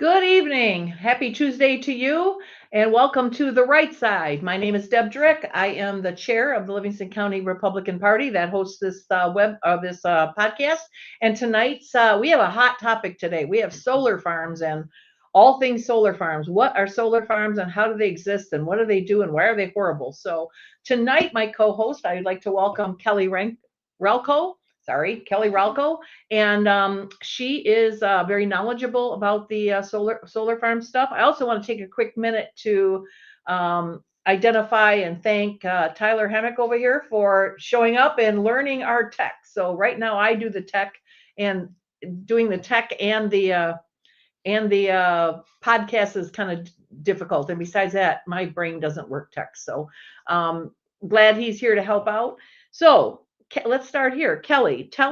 Good evening. Happy Tuesday to you, and welcome to The Right Side. My name is Deb Drick. I am the chair of the Livingston County Republican Party that hosts this podcast. And tonight's we have a hot topic today. We have solar farms and all things solar farms. What are solar farms and how do they exist and what do they do and why are they horrible? So tonight, my co-host, I would like to welcome Relco. Kelly Ralco, and she is very knowledgeable about the solar farm stuff. I also want to take a quick minute to identify and thank Tyler Hemmick over here for showing up and learning our tech. So right now I do the tech and doing the tech and the podcast is kind of difficult. And besides that, my brain doesn't work tech. So glad he's here to help out. So let's start here. Kelly, tell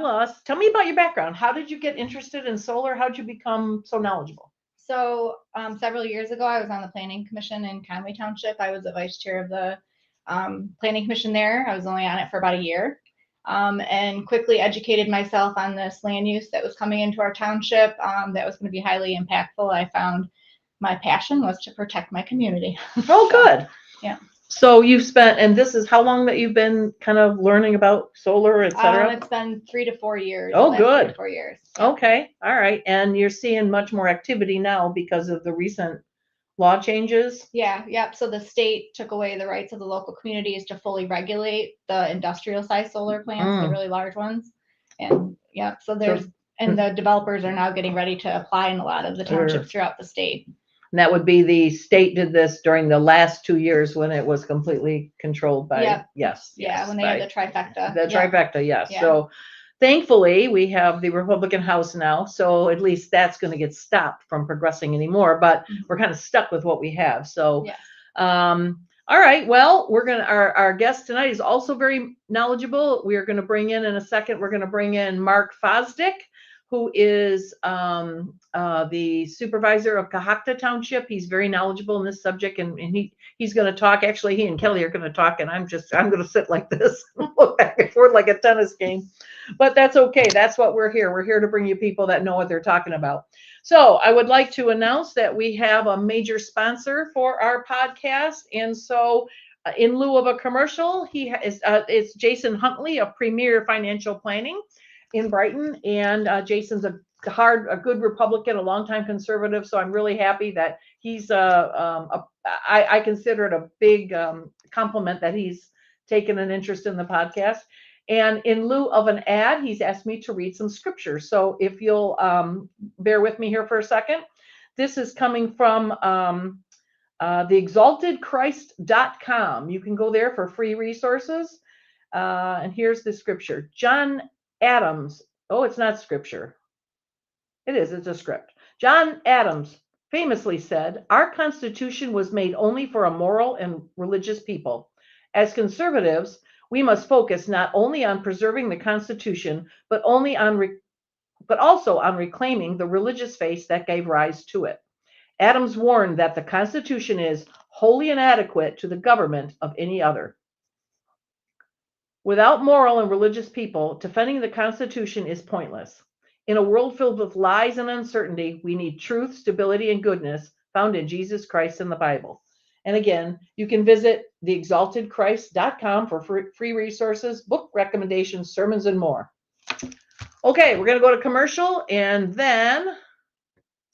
me about your background. How did you get interested in solar? How did you become so knowledgeable? So several years ago, I was on the Planning Commission in Conway Township. I was the vice chair of the Planning Commission there. I was only on it for about a year, and quickly educated myself on this land use that was coming into our township that was going to be highly impactful. I found my passion was to protect my community. Oh, good. Yeah. So you've spent, and this is how long that you've been kind of learning about solar, et cetera? It's been 3 to 4 years. Oh, good. 3 to 4 years. Yeah. Okay. All right. And you're seeing much more activity now because of the recent law changes? Yeah. Yep. So the state took away the rights of the local communities to fully regulate the industrial size solar plants, the really large ones. And yeah, so and the developers are now getting ready to apply in a lot of the townships throughout the state. And that would be the state did this during the last 2 years when it was completely controlled by, yes. Yeah, when they had the trifecta. The trifecta, yes. Yeah. So thankfully we have the Republican House now, so at least that's going to get stopped from progressing anymore, but we're kind of stuck with what we have. So, all right, well, our guest tonight is also very knowledgeable. We are going to bring in a second, we're going to bring in Mark Fosdick, who is the supervisor of Cohoctah Township. He's very knowledgeable in this subject, and he's going to talk. Actually, he and Kelly are going to talk, and I'm going to sit like this, look back and forth like a tennis game. But that's okay. That's what we're here. We're here to bring you people that know what they're talking about. So I would like to announce that we have a major sponsor for our podcast, and so in lieu of a commercial, it's Jason Huntley of Premier Financial Planning in Brighton, and Jason's a good Republican, a longtime conservative. So I'm really happy that he's I consider it a big compliment that he's taken an interest in the podcast. And in lieu of an ad, he's asked me to read some scripture. So if you'll bear with me here for a second, this is coming from theexaltedchrist.com. You can go there for free resources. And here's the scripture. John Adams. Oh, it's not scripture. It's a script. John Adams famously said, "Our Constitution was made only for a moral and religious people. As conservatives, we must focus not only on preserving the Constitution, but also on reclaiming the religious faith that gave rise to it." Adams warned that the Constitution is wholly inadequate to the government of any other. Without moral and religious people, defending the Constitution is pointless. In a world filled with lies and uncertainty, we need truth, stability, and goodness found in Jesus Christ and the Bible. And again, you can visit theexaltedchrist.com for free resources, book recommendations, sermons, and more. Okay, we're going to go to commercial, and then, as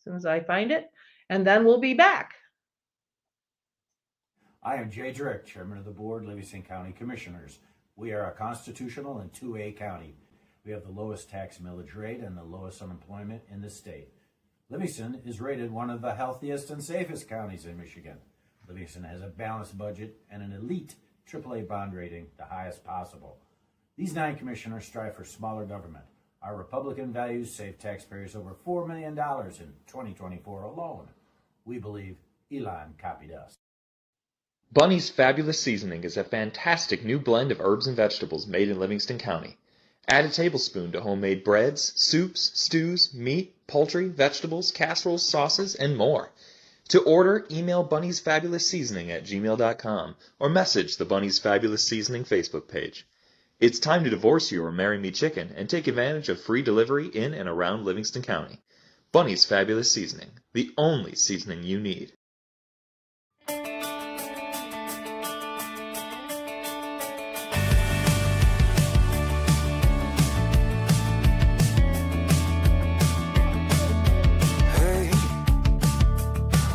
soon as I find it, and then we'll be back. I am Jay Drick, Chairman of the Board, Livingston County Commissioners. We are a constitutional and 2A county. We have the lowest tax millage rate and the lowest unemployment in the state. Livingston is rated one of the healthiest and safest counties in Michigan. Livingston has a balanced budget and an elite AAA bond rating, the highest possible. These 9 commissioners strive for smaller government. Our Republican values save taxpayers over $4 million in 2024 alone. We believe Elon copied us. Bunny's Fabulous Seasoning is a fantastic new blend of herbs and vegetables made in Livingston County. Add a tablespoon to homemade breads, soups, stews, meat, poultry, vegetables, casseroles, sauces, and more. To order, email Bunny's Fabulous Seasoning at gmail.com or message the Bunny's Fabulous Seasoning Facebook page. It's time to divorce you or marry me chicken and take advantage of free delivery in and around Livingston County. Bunny's Fabulous Seasoning, the only seasoning you need. Hey,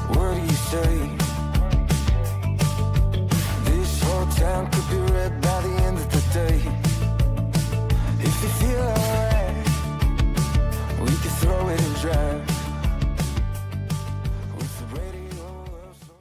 what do you say? This whole town could be red by the end of the day. If you feel alright, we can throw it and drive with the radio outside.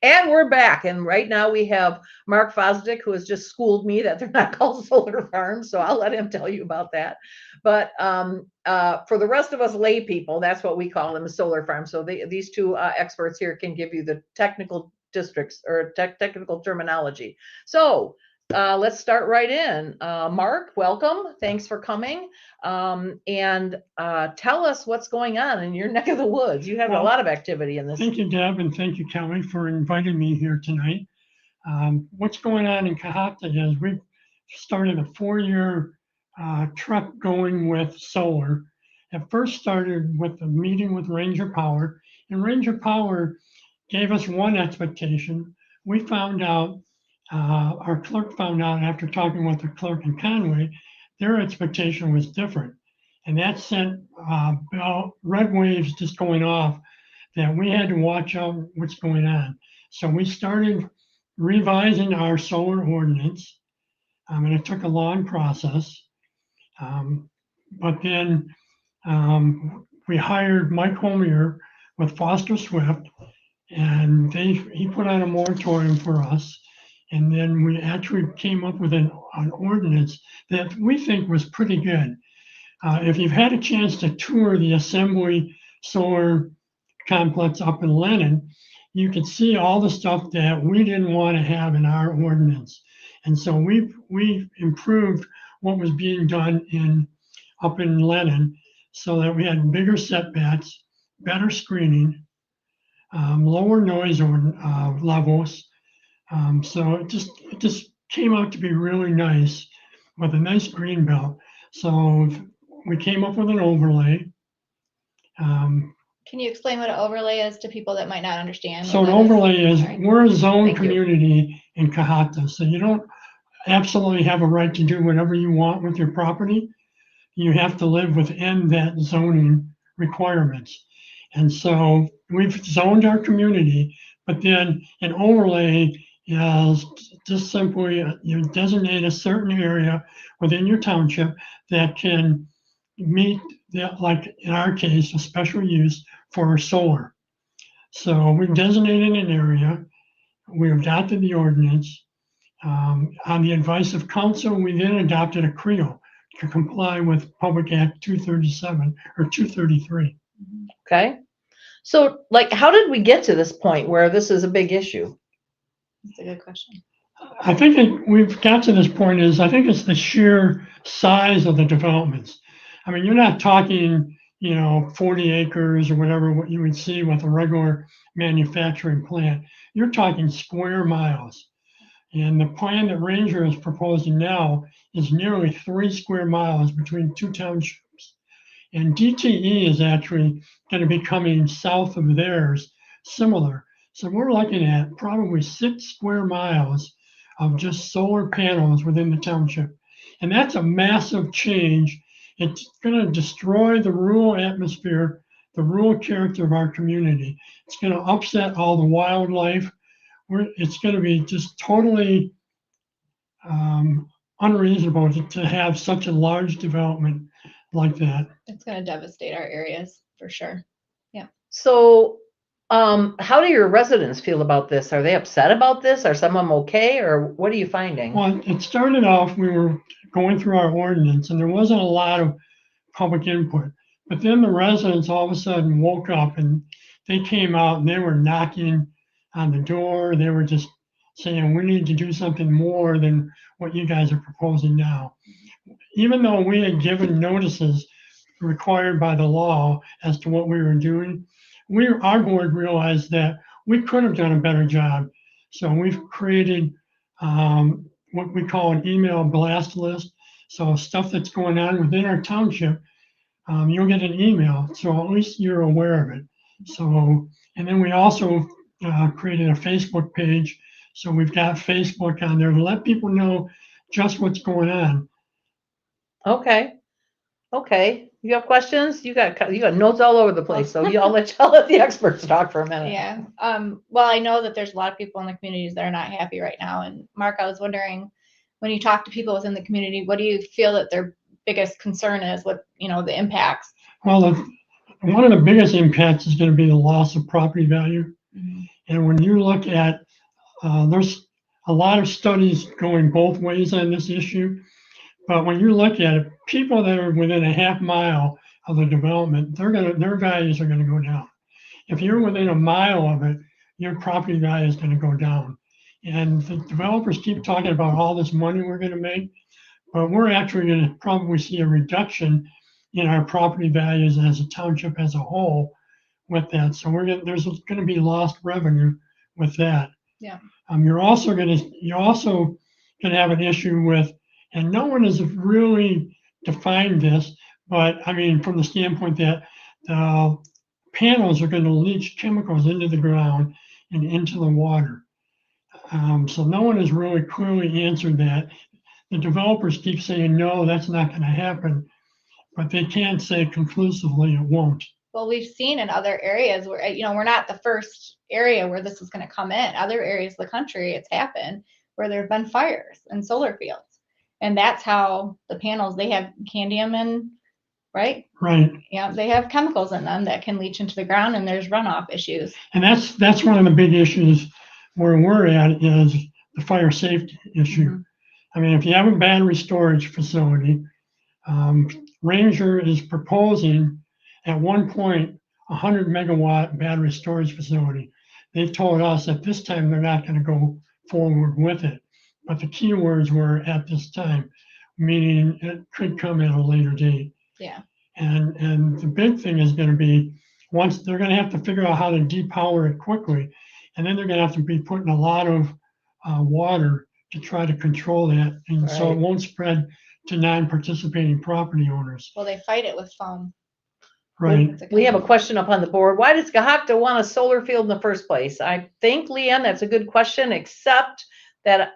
And we're back. And right now we have Mark Fosdick, who has just schooled me that they're not called solar farms. So I'll let him tell you about that. But for the rest of us lay people, that's what we call them, a solar farm. So these two experts here can give you the technical districts or technical terminology. So let's start right in. Mark, welcome. Thanks for coming. And tell us what's going on in your neck of the woods. You have a lot of activity in this. Thank you, Deb, and thank you, Kelly, for inviting me here tonight. What's going on in Cohoctah is we've started a 4-year truck going with solar. It first started with a meeting with Ranger Power, and Ranger Power gave us one expectation. We found out, our clerk found out after talking with the clerk in Conway, their expectation was different. And that sent red waves just going off that we had to watch out what's going on. So we started revising our solar ordinance, and it took a long process. But then we hired Mike Homier with Foster Swift, and he put on a moratorium for us. And then we actually came up with an ordinance that we think was pretty good. If you've had a chance to tour the Assembly Solar Complex up in Lennon, you can see all the stuff that we didn't want to have in our ordinance. And so we improved what was being done up in Lennon so that we had bigger setbacks, better screening, lower noise levels. So it just came out to be really nice with a nice green belt. So we came up with an overlay. Can you explain what an overlay is to people that might not understand? So an overlay is, we're a zone Thank you. community in Cohoctah. So you don't absolutely have a right to do whatever you want with your property. You have to live within that zoning requirements. And so we've zoned our community, but then an overlay is just simply you designate a certain area within your township that can meet that, like in our case, a special use for solar. So we designated an area, we adopted the ordinance. On the advice of council, we then adopted a CREO to comply with Public Act 237 or 233. Okay. So like, how did we get to this point where this is a big issue? That's a good question. I think we've got to this point I think it's the sheer size of the developments. I mean, you're not talking, 40 acres or whatever, what you would see with a regular manufacturing plant. You're talking square miles. And the plan that Ranger is proposing now is nearly 3 square miles between 2 townships. And DTE is actually going to be coming south of theirs, similar. So we're looking at probably 6 square miles of just solar panels within the township. And that's a massive change It's going to destroy the rural atmosphere, the rural character of our community. It's going to upset all the wildlife. It's going to be just totally unreasonable to have such a large development like that. It's going to devastate our areas for sure. So, how do your residents feel about this? Are they upset about this? Are some of them okay, or what are you finding? Well, it started off, we were going through our ordinance and there wasn't a lot of public input. But then the residents all of a sudden woke up and they came out and they were knocking on the door. They were just saying, we need to do something more than what you guys are proposing now. Even though we had given notices required by the law as to what we were doing, our board realized that we could have done a better job. So we've created what we call an email blast list. So stuff that's going on within our township, you'll get an email. So at least you're aware of it. So, and then we also created a Facebook page. So we've got Facebook on there to let people know just what's going on. Okay. You have questions? You got notes all over the place. So I'll let the experts talk for a minute. Yeah. Well, I know that there's a lot of people in the communities that are not happy right now. And Mark, I was wondering, when you talk to people within the community, what do you feel that their biggest concern is? What, the impacts? Well, one of the biggest impacts is going to be the loss of property value. Mm-hmm. And when you look at, there's a lot of studies going both ways on this issue. But when you look at it, people that are within a half mile of the development, their values are going to go down. If you're within a mile of it, your property value is going to go down. And the developers keep talking about all this money we're going to make, but we're actually going to probably see a reduction in our property values as a township as a whole with that. So there's going to be lost revenue with that. Yeah. You're also going to have an issue with, and no one has really defined this, but I mean, from the standpoint that the panels are going to leach chemicals into the ground and into the water. So no one has really clearly answered that. The developers keep saying, no, that's not going to happen, but they can't say conclusively it won't. Well, we've seen in other areas where, we're not the first area where this is going to come in. Other areas of the country, it's happened where there have been fires in solar fields. And that's how the panels, they have cadmium in, right? Right. Yeah, they have chemicals in them that can leach into the ground, and there's runoff issues. And that's one of the big issues where we're at is the fire safety issue. Mm-hmm. I mean, if you have a battery storage facility, Ranger is proposing at one point 100 megawatt battery storage facility. They've told us at this time they're not going to go forward with it. But the key words were at this time, meaning it could come at a later date. Yeah. And the big thing is going to be, once they're going to have to figure out how to depower it quickly, and then they're going to have to be putting a lot of water to try to control that, and right. So it won't spread to non-participating property owners. Well, they fight it with foam. Right. We have a question up on the board. Why does Cohoctah want a solar field in the first place? I think, Leanne, that's a good question, except that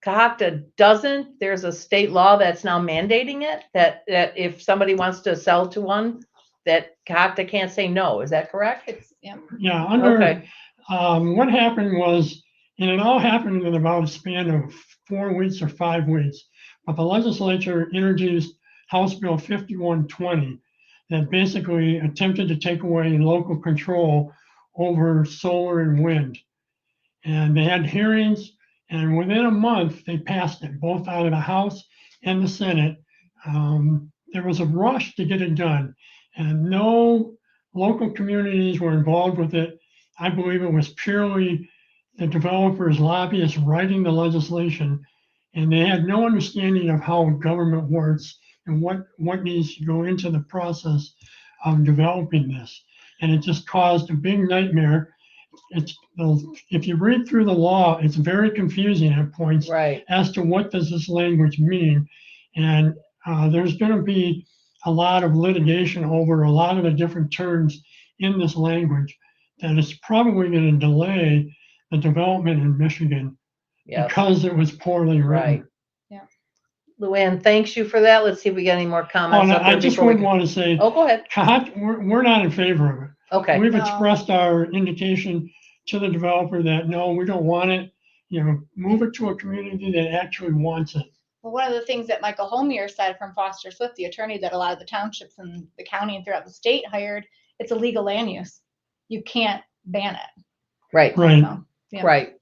Cohoctah doesn't. There's a state law that's now mandating it, that if somebody wants to sell to one, that Cohoctah can't say no. Is that correct? Yeah. Okay. What happened was, and it all happened in about a span of 4 weeks or 5 weeks, but the legislature introduced House Bill 5120 that basically attempted to take away local control over solar and wind. And they had hearings. And within a month, they passed it, both out of the House and the Senate. There was a rush to get it done, and no local communities were involved with it. I believe it was purely the developers, lobbyists writing the legislation, and they had no understanding of how government works and what needs to go into the process of developing this. And it just caused a big nightmare. If you read through the law, it's very confusing at points, right, as to what does this language mean. And there's going to be a lot of litigation over a lot of the different terms in this language that is probably going to delay the development in Michigan, yes, because it was poorly written. Right. Yeah. Luann thanks you for that. Let's see if we got any more Oh, comments. and up there I just before we would want to say, Oh, go ahead. Cohoctah, we're not in favor of it. Okay. We've No. expressed our indication to the developer that, no, we don't want it. Move it to a community that actually wants it. Well, one of the things that Michael Homier said from Foster Swift, the attorney that a lot of the townships in the county and throughout the state hired, it's a legal land use. You can't ban it. Right. Right. So, yeah. Right.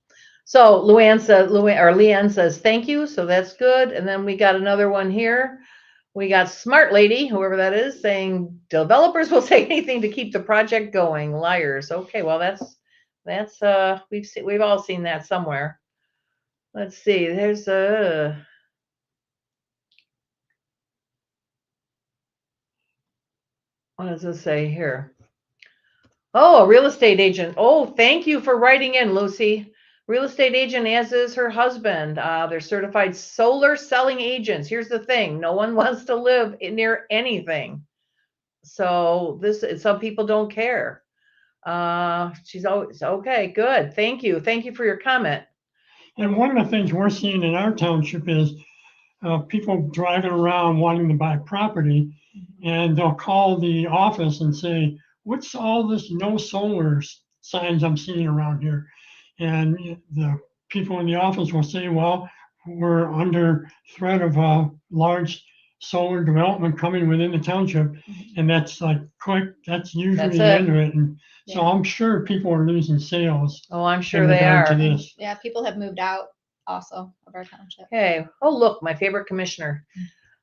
So Leanne says, thank you. So that's good. And then we got another one here. We got Smart Lady, whoever that is, saying developers will say anything to keep the project going. Liars. Okay. Well, that's we've all seen that somewhere. Let's see. There's what does it say here? Oh, a real estate agent. Oh, thank you for writing in, Lucy. Real estate agent, as is her husband. They're certified solar selling agents. Here's the thing. No one wants to live near anything. So some people don't care. She's always, okay, good. Thank you. Thank you for your comment. And one of the things we're seeing in our township is people driving around wanting to buy property, and they'll call the office and say, what's all this no solar signs I'm seeing around here? And the people in the office will say, well, we're under threat of a large solar development coming within the township. And that's like quick, that's usually the end of it. And so I'm sure people are losing sales. Oh, I'm sure in they regard are. to this. Yeah, people have moved out also of our township. Okay. Oh, look, my favorite commissioner.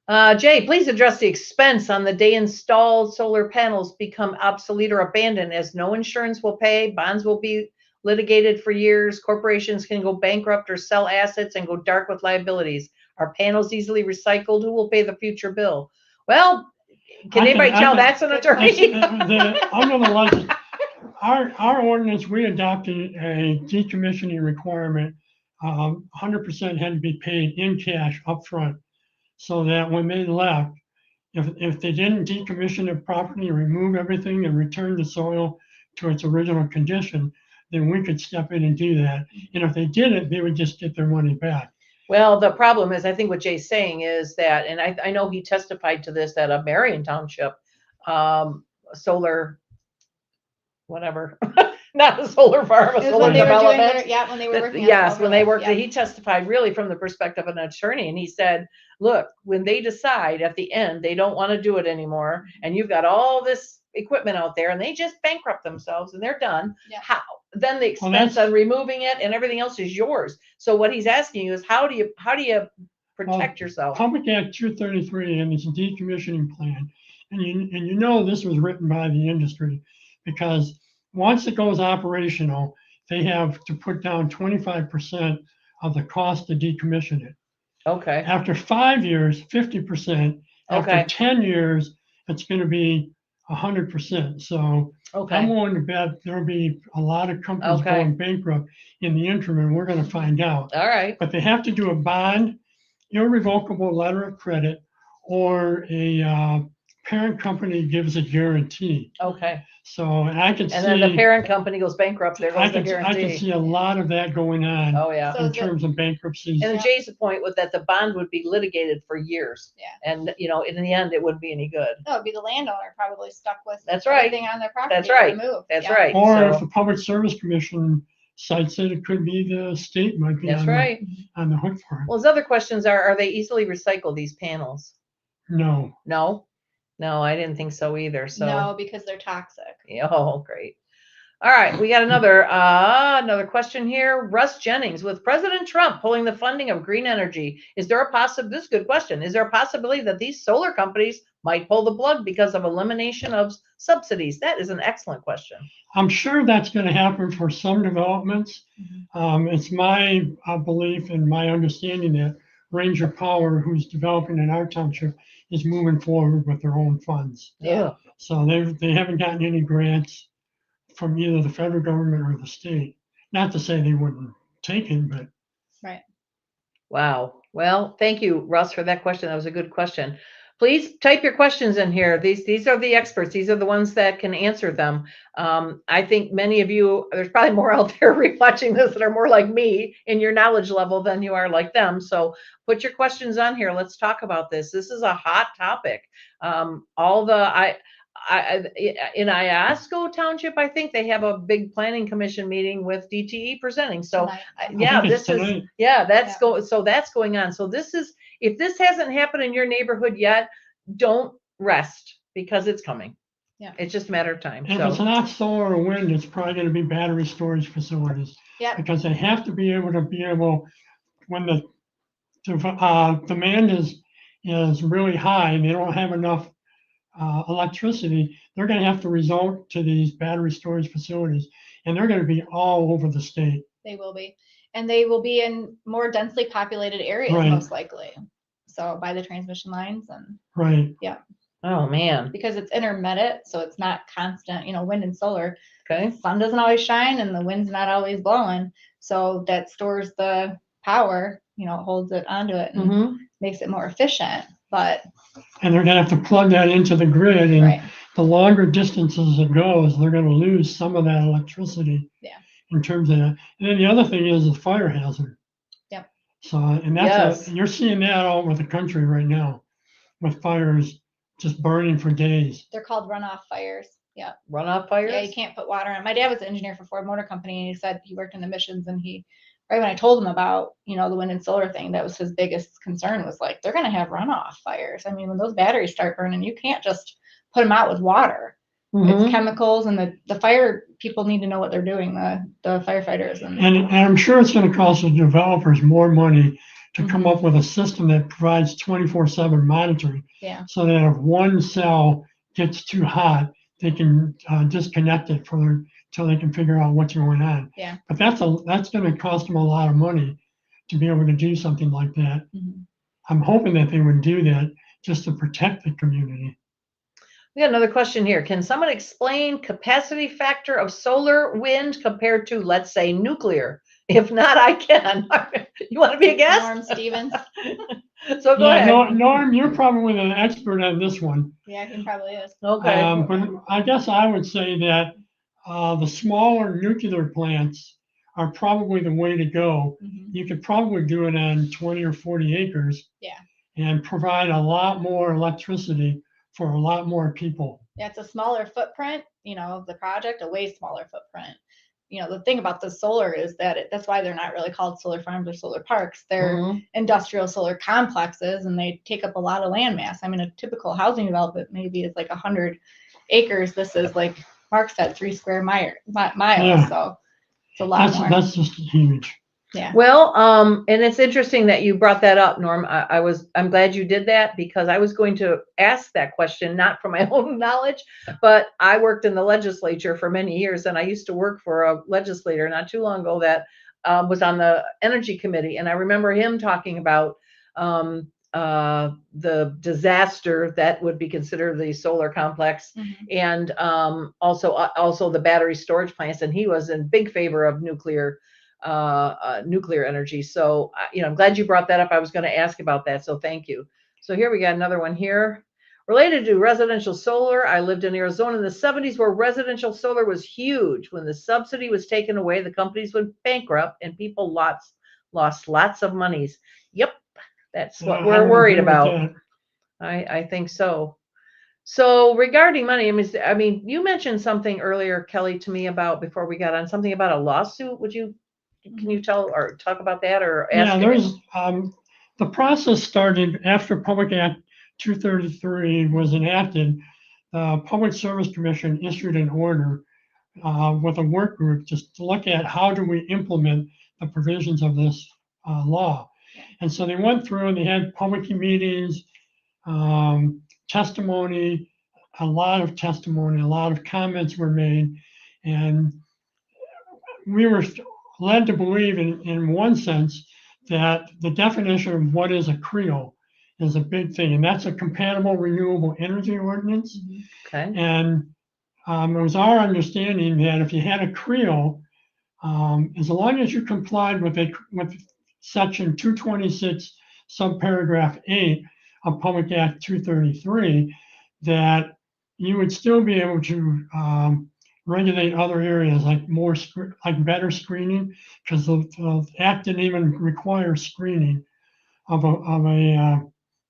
Jay, please address the expense on the day installed solar panels become obsolete or abandoned, as no insurance will pay, bonds will be litigated for years, corporations can go bankrupt or sell assets and go dark with liabilities. Are panels easily recycled? Who will pay the future bill? Well, can anybody tell that's an attorney? Under the license, our ordinance, we adopted a decommissioning requirement. 100% had to be paid in cash upfront, so that when they left, if they didn't decommission the property, remove everything and return the soil to its original condition, then we could step in and do that. And if they didn't, they would just get their money back. Well, the problem is, I think what Jay's saying is that, and I know he testified to this at a Marion Township solar, whatever, not a solar farm, a solar development. When they were working. Yes, when they worked, he testified really from the perspective of an attorney, and he said, look, when they decide at the end they don't want to do it anymore, and you've got all this equipment out there, and they just bankrupt themselves and they're done. How? Then the expense of removing it and everything else is yours. So what he's asking you is, how do you protect yourself? Public Act 233 and its decommissioning plan, and this was written by the industry, because once it goes operational, they have to put down 25% of the cost to decommission it. Okay. After 5 years, 50%. After 10 years, it's going to be 100%. So I'm willing to bet there'll be a lot of companies going bankrupt in the interim, and we're going to find out. All right. But they have to do a bond, irrevocable letter of credit, or a parent company gives a guarantee. Okay. So I can see. And then the parent company goes bankrupt. There goes the guarantee. I can see a lot of that going on. Oh yeah. In terms of bankruptcies. And Jay's point was that the bond would be litigated for years. Yeah. And in the end, it wouldn't be any good. No, it'd be the landowner probably stuck with everything on their property. That's right. That's right. Or if the Public Service Commission cites it, it could be the state might be on the hook for it. Well, his other questions are they easily recycled, these panels? No. No, I didn't think so either. So no, because they're toxic. Oh, great. All right, we got another question here. Russ Jennings, with President Trump pulling the funding of green energy, this is a good question. Is there a possibility that these solar companies might pull the plug because of elimination of subsidies? That is an excellent question. I'm sure that's going to happen for some developments. It's my belief and my understanding that Ranger Power, who's developing in our township, is moving forward with their own funds. Yeah. So they haven't gotten any grants from either the federal government or the state. Not to say they wouldn't take it, but. Right. Wow. Well, thank you, Russ, for that question. That was a good question. Please type your questions in here. These are the experts. These are the ones that can answer them. I think many of you, there's probably more out there watching this that are more like me in your knowledge level than you are like them. So put your questions on here. Let's talk about this. This is a hot topic. In Iosco Township, I think they have a big planning commission meeting with DTE presenting. So that's going on. So this is, if this hasn't happened in your neighborhood yet, don't rest because it's coming. Yeah. It's just a matter of time. If it's not solar or wind, it's probably going to be battery storage facilities. Yeah. Because they have to be able when the demand is really high and they don't have enough electricity, they're going to have to resort to these battery storage facilities, and they're going to be all over the state. They will be, and they will be in more densely populated areas, Right. most likely. So by the transmission lines and Right. yeah. Oh man. Because it's intermittent, so it's not constant. Wind and solar. Okay. The sun doesn't always shine, and the wind's not always blowing, so that stores the power. Holds it onto it and makes it more efficient. And they're going to have to plug that into the grid, and right. the longer distances it goes, they're going to lose some of that electricity. Yeah. In terms of that, and then the other thing is the fire hazard. Yep. So, and that's you're seeing that all over the country right now, with fires just burning for days. They're called runoff fires. Yeah. Runoff fires. Yeah, you can't put water on. My dad was an engineer for Ford Motor Company, and he said he worked in emissions, and right when I told him about, the wind and solar thing, that was his biggest concern, was like, they're going to have runoff fires. I mean, when those batteries start burning, you can't just put them out with water. It's chemicals, and the fire people need to know what they're doing, the firefighters. And I'm sure it's going to cost the developers more money to come up with a system that provides 24/7 monitoring. Yeah. So that if one cell gets too hot, they can disconnect it till they can figure out what's going on. Yeah. But that's going to cost them a lot of money to be able to do something like that. I'm hoping that they would do that just to protect the community. We got another question here. Can someone explain capacity factor of solar, wind compared to, let's say, nuclear? If not, I can. You want to be a guest? Norm Stevens. So go ahead. Norm, you're probably an expert on this one. Yeah, he probably is. Okay. But I guess I would say that the smaller nuclear plants are probably the way to go. You could probably do it on 20 or 40 acres. Yeah. And provide a lot more electricity for a lot more people. Yeah, it's a smaller footprint, of the project, a way smaller footprint. The thing about the solar is that that's why they're not really called solar farms or solar parks. They're industrial solar complexes, and they take up a lot of land mass. I mean, a typical housing development maybe is like 100 acres. This is, like Mark said, 3 square miles. Yeah. So it's a lot more. That's just huge. Yeah. Well, and it's interesting that you brought that up, Norm. I'm glad you did that, because I was going to ask that question, not from my own knowledge, but I worked in the legislature for many years, and I used to work for a legislator not too long ago that was on the energy committee, and I remember him talking about the disaster that would be considered the solar complex, and also the battery storage plants, and he was in big favor of nuclear energy. So, I'm glad you brought that up. I was going to ask about that. So thank you. So here we got another one here. Related to residential solar, I lived in Arizona in the 70s where residential solar was huge. When the subsidy was taken away, the companies went bankrupt and people lost lots of monies. Yep. That's what we're worried about. I think so. So regarding money, I mean, you mentioned something earlier, Kelly, to me about, before we got on, something about a lawsuit. Can you tell or talk about that, or ask? Yeah, there's the process started after Public Act 233 was enacted. The Public Service Commission issued an order with a work group just to look at how do we implement the provisions of this law. And so they went through and they had public meetings, testimony, a lot of comments were made, and we were led to believe in one sense that the definition of what is a CREO is a big thing, and that's a compatible renewable energy ordinance. Okay. And it was our understanding that if you had a CREO, as long as you complied with section 226 subparagraph 8 of Public Act 233, that you would still be able to regulate other areas like like better screening, because the act didn't even require screening of a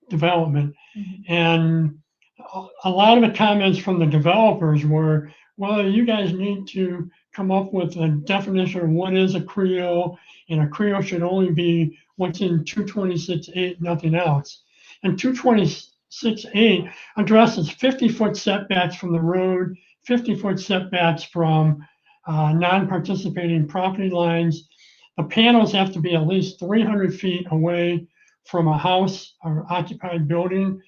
development. And a lot of the comments from the developers were, well, you guys need to come up with a definition of what is a CREO, and a CREO should only be what's in 226.8, nothing else. And 226.8 addresses 50-foot setbacks from the road, 50-foot setbacks from non-participating property lines. The panels have to be at least 300 feet away from a house or occupied building.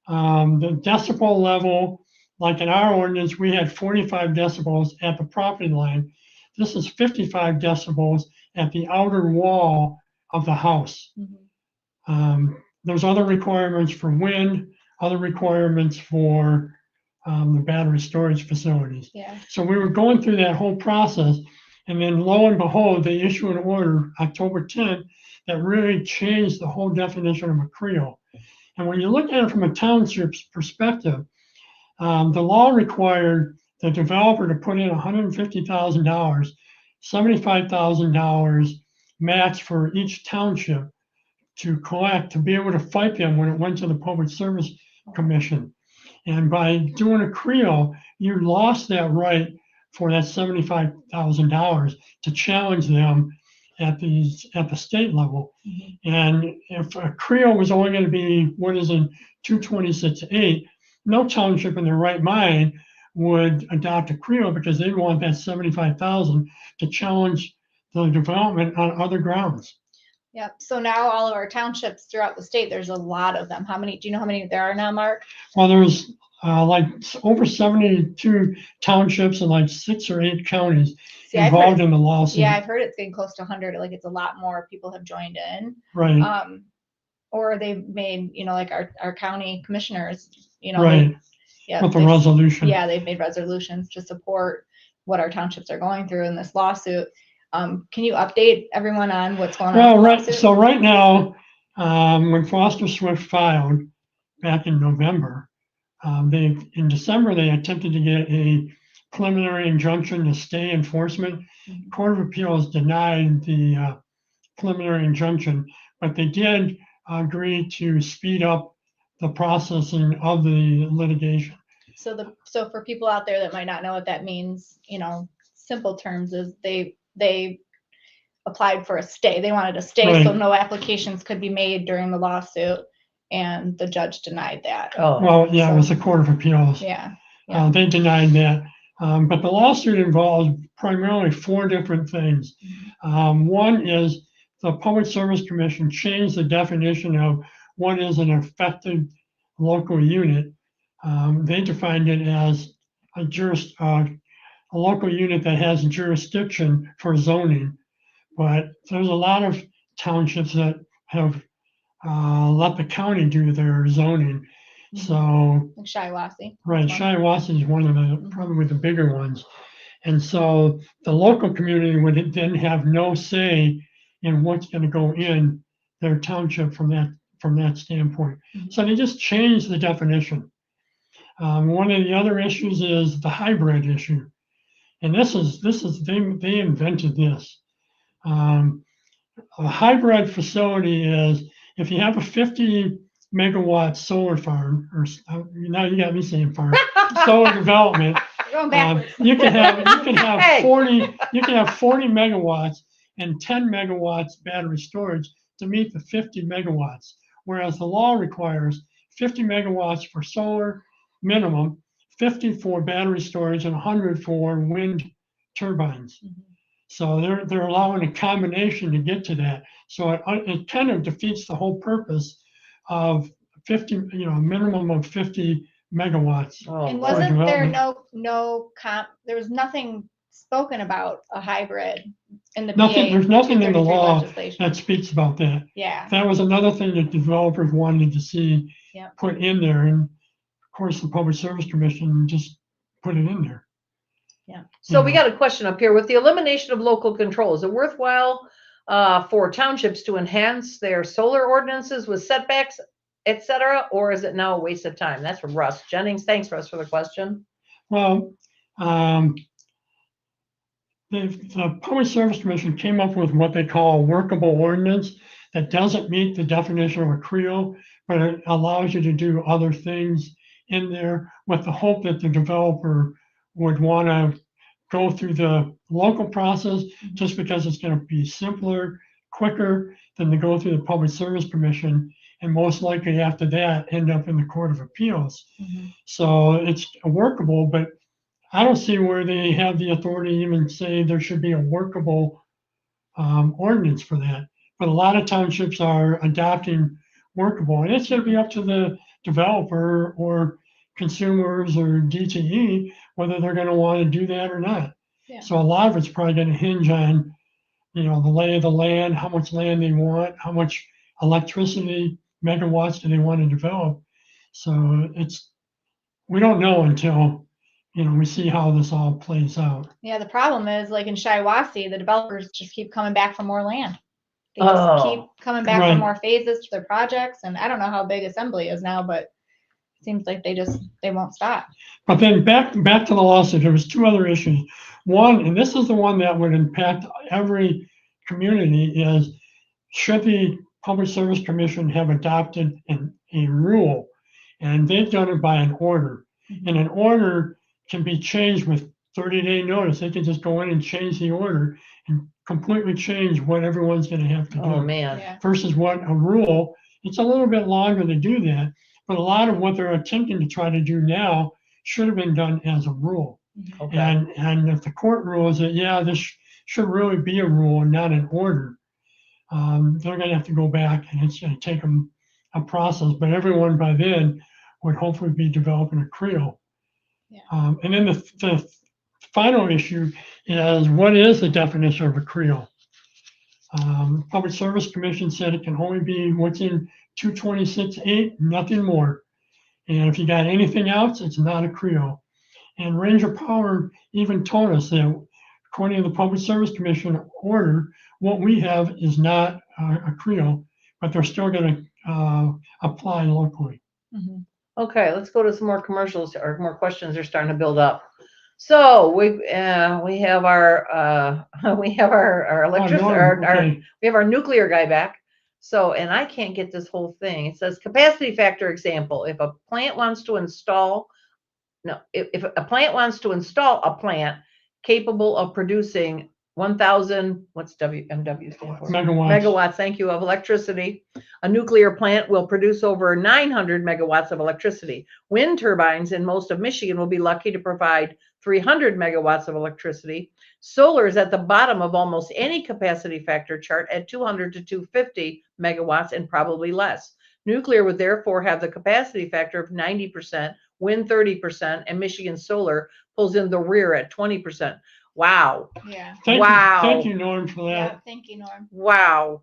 The decibel level, like in our ordinance, we had 45 decibels at the property line. This is 55 decibels at the outer wall of the house. There's other requirements for wind, other requirements for the battery storage facilities. So we were going through that whole process, and then lo and behold, they issue an order October 10th that really changed the whole definition of a CREO. And when you look at it from a township's perspective, the law required the developer to put in $150,000, $75,000 max for each township to collect, to be able to fight them when it went to the Public Service Commission. And by doing a CREO, you lost that right for that $75,000 to challenge them at the state level. And if a CREO was only going to be what is in 226.8, no township in their right mind would adopt a CREO, because they want that $75,000 to challenge the development on other grounds. Yep. So now all of our townships throughout the state, there's a lot of them. How many? Do you know how many there are now, Mark? Well, there's like over 72 townships and like 6 or 8 counties involved in the lawsuit. Yeah, I've heard it's getting close to 100. Like it's a lot more people have joined in. Right. Or they've made, like our county commissioners, right. With the resolution. Yeah, they've made resolutions to support what our townships are going through in this lawsuit. Can you update everyone on what's going on? Well, right. So right now, when Foster Swift filed back in November, in December, they attempted to get a preliminary injunction to stay enforcement. Court of Appeals denied the preliminary injunction, but they did agree to speed up the processing of the litigation. So for people out there that might not know what that means, simple terms is they applied for a stay. They wanted a stay, right. So no applications could be made during the lawsuit, and the judge denied that. Oh, well, yeah, so, it was the Court of Appeals. Yeah. They denied that. But the lawsuit involves primarily 4 different things. One is the Public Service Commission changed the definition of what is an affected local unit. They defined it as a local unit that has jurisdiction for zoning. But there's a lot of townships that have let the county do their zoning. So like Shiawassee. Right, Shiawassee is one of the probably the bigger ones. And so the local community would then have no say in what's going to go in their township from that standpoint. So they just changed the definition. One of the other issues is the hybrid issue. And this is they invented this. A hybrid facility is if you have a 50 megawatt solar farm, or now you got me saying farm, solar development. You can have 40 megawatts and 10 megawatts battery storage to meet the 50 megawatts, whereas the law requires 50 megawatts for solar minimum, 50 for battery storage, and 100 for wind turbines. So they're allowing a combination to get to that. So it kind of defeats the whole purpose of 50, a minimum of 50 megawatts. And wasn't there there was nothing spoken about a hybrid in the There's nothing in the law that speaks about that. Yeah. That was another thing that developers wanted to see put in there. And of course, the Public Service Commission just put it in there. Yeah. So we got a question up here. With the elimination of local control, is it worthwhile for townships to enhance their solar ordinances with setbacks et cetera, or is it now a waste of time? That's from Russ Jennings. Thanks, Russ, for the question. Well, the Public Service Commission came up with what they call a workable ordinance that doesn't meet the definition of a CREO, but it allows you to do other things in there with the hope that the developer would want to go through the local process just because it's going to be simpler, quicker than to go through the Public Service Commission, and most likely after that end up in the Court of Appeals. So it's workable, but I don't see where they have the authority to even say there should be a workable ordinance for that. But a lot of townships are adopting workable, and it's going to be up to the developer or consumers or DTE whether they're going to want to do that or not. Yeah. So a lot of it's probably going to hinge on, the lay of the land, how much land they want, how much electricity megawatts do they want to develop. So we don't know until we see how this all plays out. Yeah, the problem is, like in Shiawassee, the developers just keep coming back for more land. They just keep coming back for more phases to their projects, and I don't know how big Assembly is now, but it seems like they won't stop. But then back to the lawsuit, there was two other issues. One, and this is the one that would impact every community, is should the Public Service Commission have adopted a rule? And they've done it by an order. And an order can be changed with 30-day notice. They can just go in and change the order and completely change what everyone's going to have to do. Oh, man. Yeah. Versus what a rule, it's a little bit longer to do that, but a lot of what they're attempting to try to do now should have been done as a rule. Okay. And if the court rules that, this should really be a rule and not an order, they're going to have to go back, and it's going to take them a process, but everyone by then would hopefully be developing a CREO. Yeah. And then the final issue is, what is the definition of a CREO? Public Service Commission said it can only be what's in 226.8, nothing more. And if you got anything else, it's not a CREO. And Ranger Power even told us that according to the Public Service Commission order, what we have is not a CREO, but they're still going to apply locally. Okay, let's go to some more commercials or more questions are starting to build up. So we have our electricity, we have our nuclear guy back. So, and I can't get this whole thing. It says capacity factor example. If a plant wants to install, if a plant wants to install a plant capable of producing 1,000, what's WMW stand for? Megawatts, thank you, of electricity. A nuclear plant will produce over 900 megawatts of electricity. Wind turbines in most of Michigan will be lucky to provide 300 megawatts of electricity. Solar is at the bottom of almost any capacity factor chart at 200 to 250 megawatts and probably less. Nuclear would therefore have the capacity factor of 90%, wind 30%, and Michigan solar pulls in the rear at 20%. Wow. Yeah. Thank you, Norm, for that. Yeah, thank you, Norm. Wow.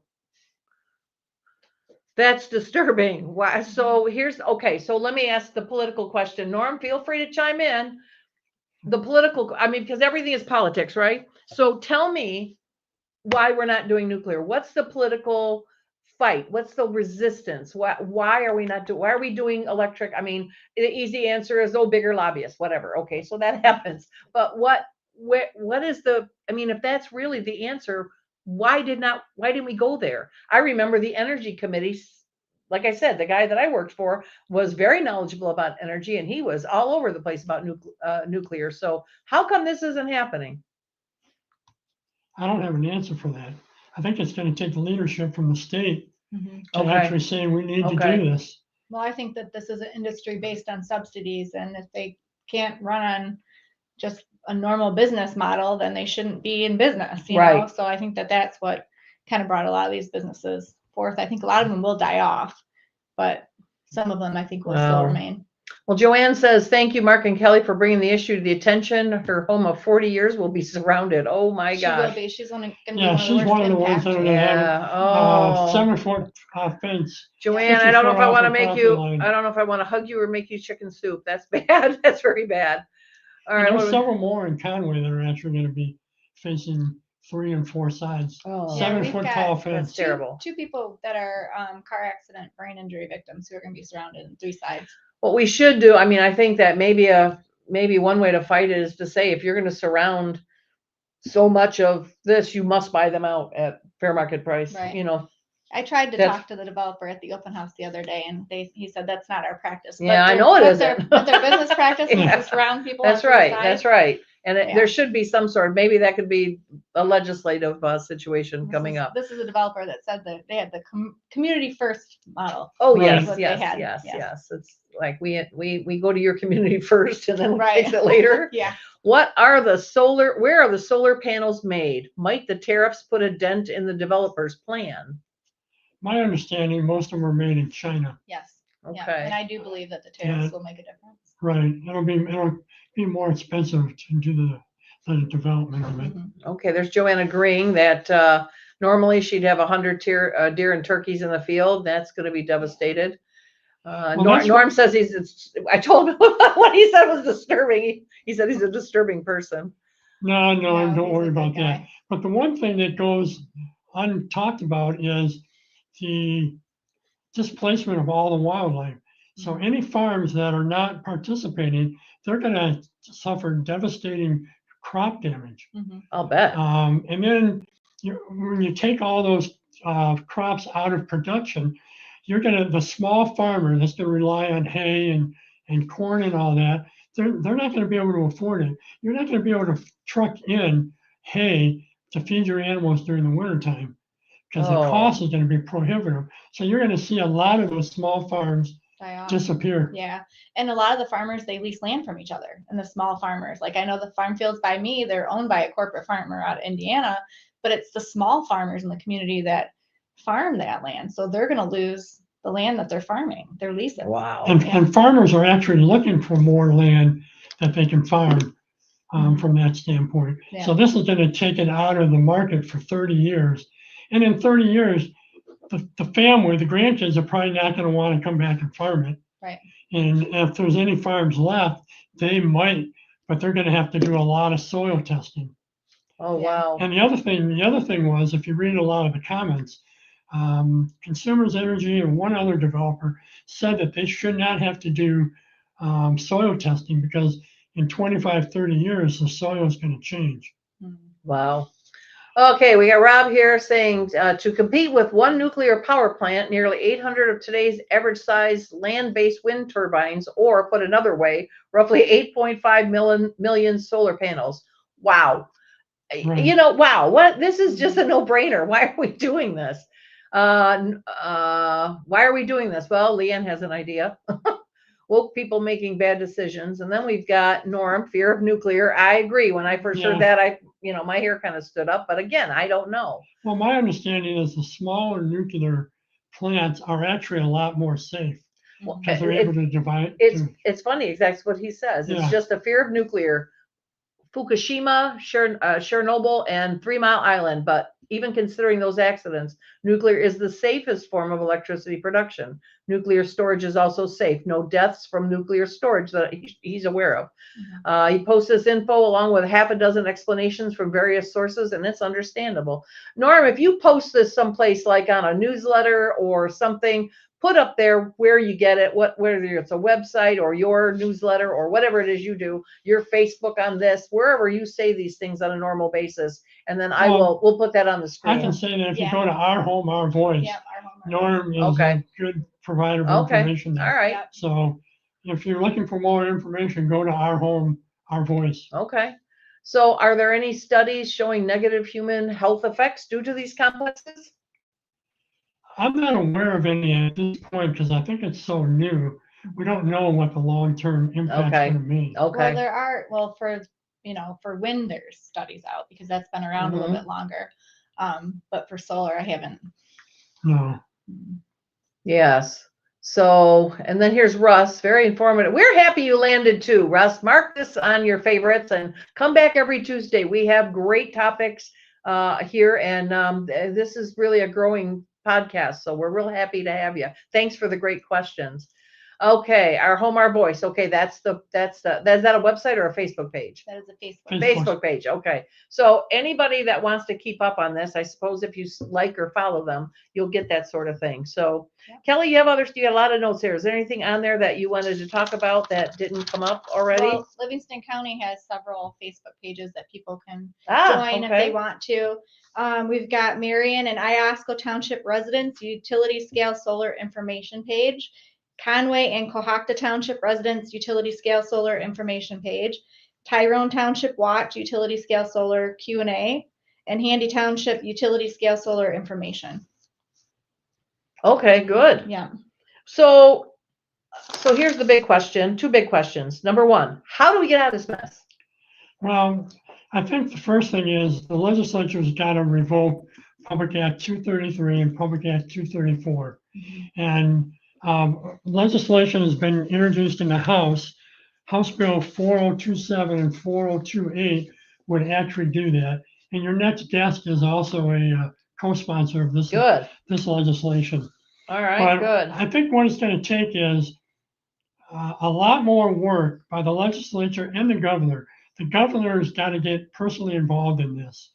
That's disturbing. Why? So so let me ask the political question. Norm, feel free to chime in. The political, because everything is politics, right? So tell me why we're not doing nuclear. What's the political fight? What's the resistance? Why are we not doing, why are we doing electric? The easy answer is, bigger lobbyists, whatever. Okay, so that happens. But what is if that's really the answer, why didn't we go there? I remember the energy committee, like I said, the guy that I worked for was very knowledgeable about energy, and he was all over the place about nuclear. So how come this isn't happening? I don't have an answer for that. I think it's going to take the leadership from the state to actually say we need to do this. Well, I think that this is an industry based on subsidies, and if they can't run on just a normal business model, then they shouldn't be in business, you know? So I think that that's what kind of brought a lot of these businesses forth. I think a lot of them will die off, but some of them I think will still remain. Well, Joanne says, thank you, Mark and Kelly, for bringing the issue to the attention. Her home of 40 years will be surrounded. Oh my gosh. She will be. She's one of the ones that are going to have 7-foot fence. Joanne, I don't know if I want to make you, I don't know if I want to hug you or make you chicken soup. That's bad. That's very bad. All right. There's several more in Conway that are actually going to be facing 3 and 4 sides. Oh, Yeah, 7 we've foot got- tall that's fence. terrible. Two people that are car accident brain injury victims who are going to be surrounded in 3 sides. What we should do, I mean, I think that maybe one way to fight it is to say, if you're going to surround so much of this, you must buy them out at fair market price, Right. you know. I tried to That's- talk to the developer at the open house the other day, and he said that's not our practice. Yeah, I their- know it but isn't. But their business practice is Yeah. to surround people. That's on 3 right. sides. That's right. And Yeah. there should be some sort, maybe that could be a legislative situation coming up. This is a developer that said that they had the community first model. Oh, Right. yes, What they yes, had, yes, yeah. yes. It's like we go to your community first and then we Right. fix it later. Yeah. Where are the solar panels made? Might the tariffs put a dent in the developer's plan? My understanding, most of them are made in China. Yes. Yeah. Okay. And I do believe that the tariffs Yeah. will make a difference. Right. It'll be more expensive to do the development of it. Mhm. Okay, there's Joanne agreeing that normally she'd have 100 deer and turkeys in the field. That's going to be devastated. Well, that's Norm says I told him what he said was disturbing. He said he's a disturbing person. No, No, don't he's worry a good about that. guy. But the one thing that goes untalked about is the displacement of all the wildlife. So Mhm. any farms that are not participating, they're going to suffer devastating crop damage. Mhm. I'll bet. And then when you take all those crops out of production, the small farmer that's going to rely on hay and corn and all that, they're not going to be able to afford it. You're not going to be able to truck in hay to feed your animals during the wintertime because the Oh. cost is going to be prohibitive. So you're going to see a lot of those small farms Die off. disappear. Yeah. And a lot of the farmers, they lease land from each other, and the small farmers. Like I know the farm fields by me, they're owned by a corporate farmer out of Indiana, but it's the small farmers in the community that farm that land. So they're going to lose the land that they're farming, their leases. Wow. And farmers are actually looking for more land that they can farm from that standpoint. Yeah. So this is going to take it out of the market for 30 years. And in 30 years, the family, the grandkids are probably not going to want to come back and farm it. Right. And if there's any farms left, they might, but they're going to have to do a lot of soil testing. Oh, Yeah. wow. And the other thing was, if you read a lot of the comments, Consumers Energy and one other developer said that they should not have to do soil testing because in 25, 30 years, the soil is going to change. Mhm. Wow. Okay, we got Rob here saying to compete with one nuclear power plant, nearly 800 of today's average size land-based wind turbines, or put another way, roughly 8.5 million solar panels. Wow. Right. You know, wow, this is just a no-brainer. Why are we doing this? Why are we doing this? Well, Leanne has an idea. Woke people making bad decisions. And then we've got Norm, fear of nuclear. I agree. When I first heard that, my hair kind of stood up. But again, I don't know. Well, my understanding is the smaller nuclear plants are actually a lot more safe Well, because they're able to divide. It's funny. That's what he says. It's Yeah. just a fear of nuclear. Fukushima, Chernobyl, and 3 Mile Island. But even considering those accidents, nuclear is the safest form of electricity production. Nuclear storage is also safe. No deaths from nuclear storage that he's aware of. He posts this info along with half a dozen explanations from various sources, and it's understandable. Norm, if you post this someplace like on a newsletter or something, put up there where you get it, whether it's a website or your newsletter or whatever it is you do, your Facebook on this, wherever you say these things on a normal basis, and then we'll put that on the screen. I can say that if you Yeah. go to Our Home, Our Voice, Yep, our home. Norm is Okay. a good provider of Okay. information All there. right. Yep. So if you're looking for more information, go to Our Home, Our Voice. Okay. So are there any studies showing negative human health effects due to these complexes? I'm not aware of any at this point because I think it's so new. We don't know what the long-term impact's Okay. going to be. Okay. Well, for wind, there's studies out because that's been around a little bit longer. But for solar, I haven't. No. Yes. So, and then here's Russ, very informative. We're happy you landed too, Russ. Mark this on your favorites and come back every Tuesday. We have great topics here, and this is really a growing podcast. So we're real happy to have you. Thanks for the great questions. Okay, our home, our voice. Okay, is that a website or a Facebook page? That is a Facebook. Facebook page. Okay. So anybody that wants to keep up on this, I suppose if you like or follow them, you'll get that sort of thing. So Yep. Kelly, you got a lot of notes here. Is there anything on there that you wanted to talk about that didn't come up already? Well, Livingston County has several Facebook pages that people can join if they want to. We've got Marion and Iosco Township residents utility scale solar information page. Conway and Cohoctah Township residents utility scale solar information page. Tyrone Township Watch utility scale solar Q&A, and Handy Township utility scale solar information. Okay, good. Yeah. So here's the big question, two big questions. Number one, how do we get out of this mess? Well, I think the first thing is the legislature's got to revoke Public Act 233 and Public Act 234. And legislation has been introduced in the House. House Bill 4027 and 4028 would actually do that. And your next guest is also a co-sponsor of this legislation. All right, but good. I think what it's going to take is a lot more work by the legislature and the governor. The governor's got to get personally involved in this,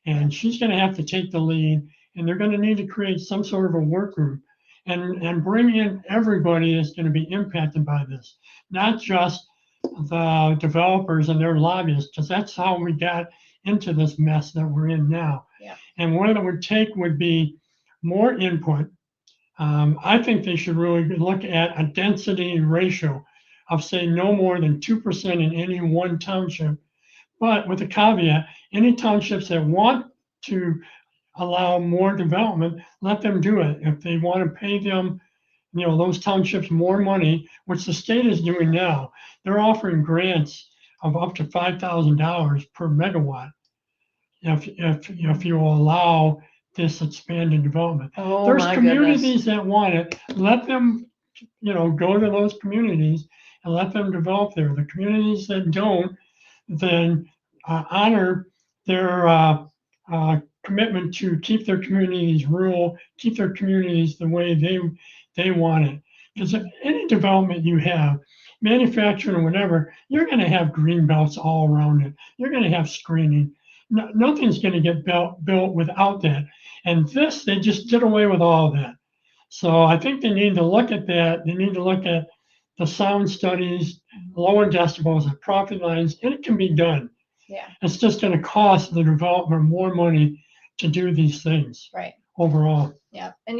and she's going to have to take the lead, and they're going to need to create some sort of a work group and bring in everybody that's going to be impacted by this, not just the developers and their lobbyists, because that's how we got into this mess that we're in now. Yeah. And what it would take would be more input. I think they should really look at a density ratio of, say, no more than 2% in any one township. But with a caveat, any townships that want to allow more development, let them do it. If they want to pay them, those townships more money, which the state is doing now, they're offering grants of up to $5,000 per megawatt if you allow this expanded development. Oh, there's my communities goodness. that want it. Let them, go to those communities and let them develop there. The communities that don't, then honor their commitment to keep their communities rural, keep their communities the way they want it. Because any development you have, manufacturing or whatever, you're going to have green belts all around it. You're going to have screening. Nothing's going to get built without that. And they just did away with all of that. So I think they need to look at that. They need to look at the sound studies, lower decibels, and property lines, and it can be done. Yeah. It's just going to cost the developer more money to do these things. Right. Overall. Yeah. And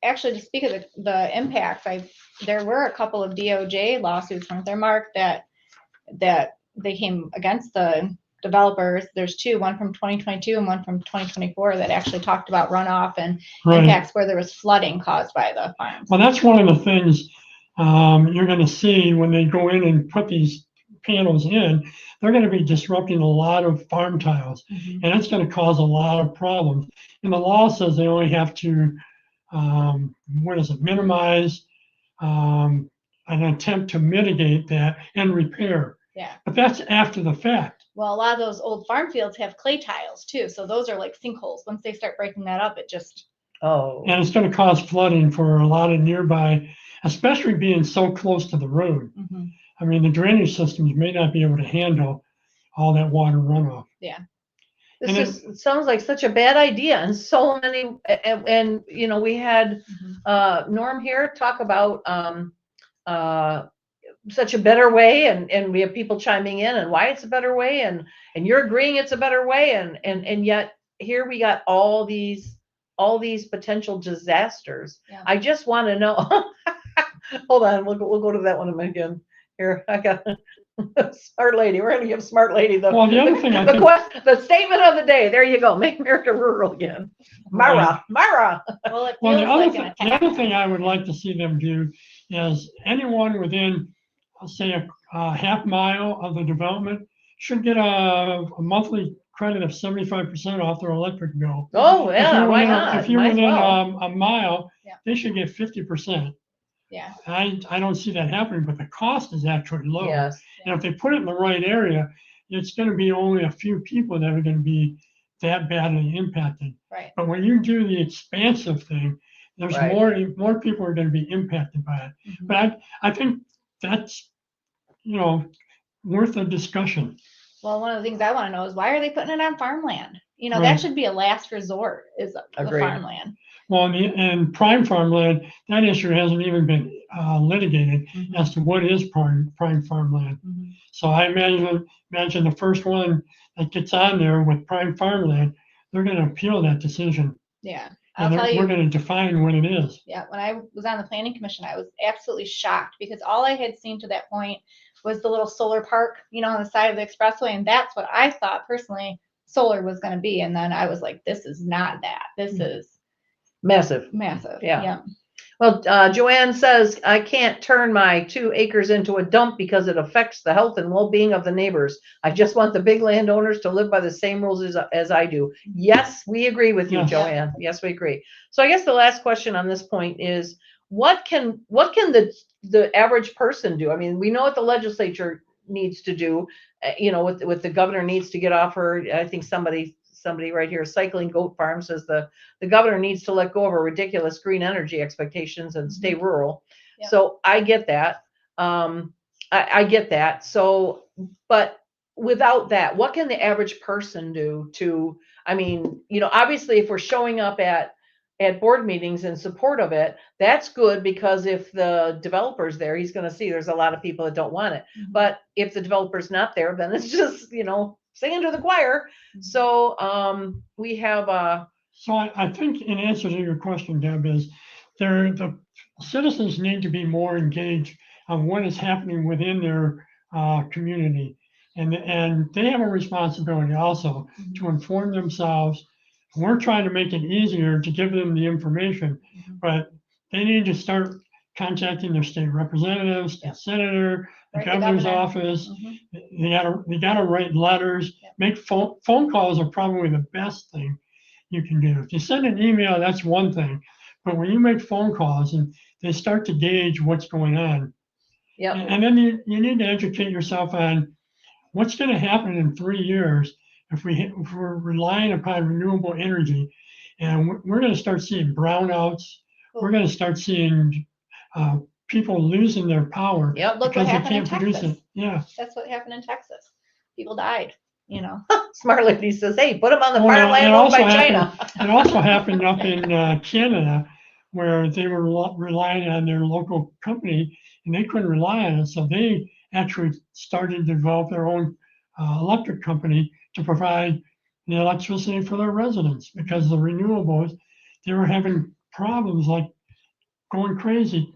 actually, to speak of the impacts, there were a couple of DOJ lawsuits, weren't there, Mark, that they came against the developers. There's two, one from 2022 and one from 2024 that actually talked about runoff and impacts where there was flooding caused by the farms. Well, that's one of the things you're going to see when they go in and put these panels in. They're going to be disrupting a lot of farm tiles, and it's going to cause a lot of problems. And the law says they only have to, minimize an attempt to mitigate that and repair. Yeah. But that's after the fact. Well, a lot of those old farm fields have clay tiles too, so those are like sinkholes. Once they start breaking that up, it just and it's going to cause flooding for a lot of nearby, especially being so close to the road. I mean, the drainage systems may not be able to handle all that water runoff. Yeah. This sounds like such a bad idea, and so many. And we had Norm here talk about such a better way, and we have people chiming in and why it's a better way, and you're agreeing it's a better way, and yet here we got all these potential disasters. Yeah. I just want to know. Hold on, we'll go to that one again. Here, I got smart lady. We're going to give smart lady the the statement of the day. There you go. Make America rural again. Mara. Well, the other thing I would like to see them do is anyone within, say, a half mile of the development should get a monthly credit of 75% off their electric bill. Oh, yeah, why not? If you're within a mile, they should get 50%. Yeah. I don't see that happening, but the cost is actually low. Yes. And if they put it in the right area, it's going to be only a few people that are going to be that badly impacted. Right. But when you do the expansive thing, There's Right. more people are going to be impacted by it. Mhm. But I think that's, worth a discussion. Well, one of the things I want to know is why are they putting it on farmland? That Right. should be a last resort, is the Agreed. farmland. Well, and prime farmland, that issue hasn't even been litigated Mhm. as to what is prime farmland. Mhm. So I imagine the first one that gets on there with prime farmland, they're going to appeal that decision, Yeah, I'll and tell we're you. going to define what it is. Yeah, when I was on the planning commission, I was absolutely shocked because all I had seen to that point was the little solar park, on the side of the expressway, and that's what I thought personally solar was going to be. And then I was like, this is not that. This is Massive. massive. Yeah. Well, Joanne says, I can't turn my 2 acres into a dump because it affects the health and well-being of the neighbors. I just want the big landowners to live by the same rules as I do. Yes, we agree with you, Yes. Joanne. Yes, we agree. So I guess the last question on this point is, what can the average person do? I mean, we know what the legislature needs to do. What the governor needs to get off her. I think somebody right here, Cycling Goat Farm, says the governor needs to let go of her ridiculous green energy expectations and stay rural. Yep. So I get that. I get that. So, but without that, what can the average person do to, obviously if we're showing up at board meetings in support of it, that's good, because if the developer's there, he's going to see there's a lot of people that don't want it. Mhm. But if the developer's not there, then it's just, singing to the choir. So we have So I think in answer to your question, Deb, is the citizens need to be more engaged on what is happening within their community. And they have a responsibility also to inform themselves. We're trying to make it easier to give them the information, but they need to start contacting their state representatives, the senator, the Right, the governor's governor. office. Mhm. They gotta write letters. Yeah. Make phone calls are probably the best thing you can do. If you send an email, that's one thing, but when you make phone calls and they start to gauge what's going on, Yep. and then you need to educate yourself on what's going to happen in 3 years if we're relying upon renewable energy, and we're going to start seeing brownouts. We're going to start seeing people losing their power Yep. Look what because they happened in can't produce Texas. it. Yeah. That's what happened in Texas. People died. Smart lady says, hey, put them on the Well, farmland it owned also by China. It also happened up in Canada, where they were relying on their local company, and they couldn't rely on it. So they actually started to develop their own electric company to provide the electricity for their residents, because the renewables, they were having problems like going crazy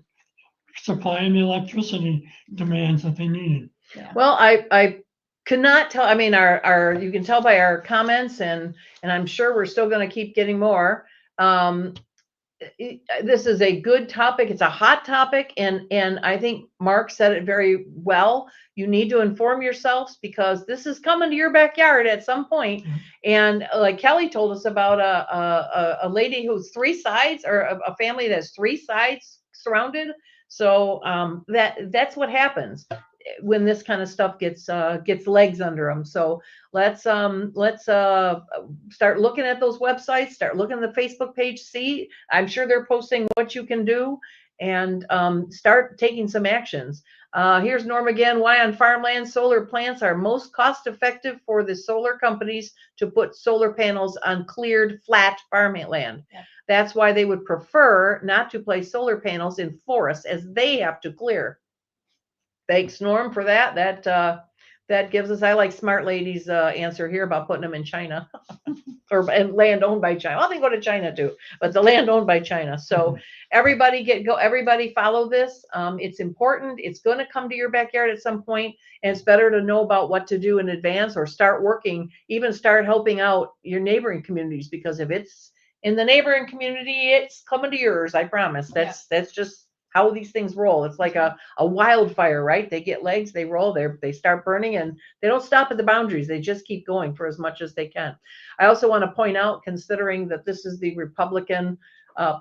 supplying the electricity demands that they needed. Well, I cannot tell. I mean, our you can tell by our comments, and I'm sure we're still going to keep getting more. This is a good topic. It's a hot topic, and I think Mark said it very well. You need to inform yourselves, because this is coming to your backyard at some point. And like Kelly told us about a lady who's 3 sides, or a family that's 3 sides surrounded. So that's what happens when this kind of stuff gets legs under them. So let's start looking at those websites, start looking at the Facebook page. See, I'm sure they're posting what you can do, and start taking some actions. Here's Norm again. Why on farmland solar plants are most cost effective for the solar companies to put solar panels on cleared flat farmland. Yeah. That's why they would prefer not to place solar panels in forests, as they have to clear. Thanks, Norm, for that. That gives us, I like Smart Lady's answer here about putting them in China and land owned by China. Well, they go to China too, but the land owned by China. So everybody everybody follow this. It's important. It's going to come to your backyard at some point, and it's better to know about what to do in advance, or start working, even start helping out your neighboring communities, because if it's in the neighboring community, it's coming to yours. I promise. That's just how these things roll. It's like a wildfire, right? They get legs, they roll, they start burning, and they don't stop at the boundaries. They just keep going for as much as they can. I also want to point out, considering that this is the Republican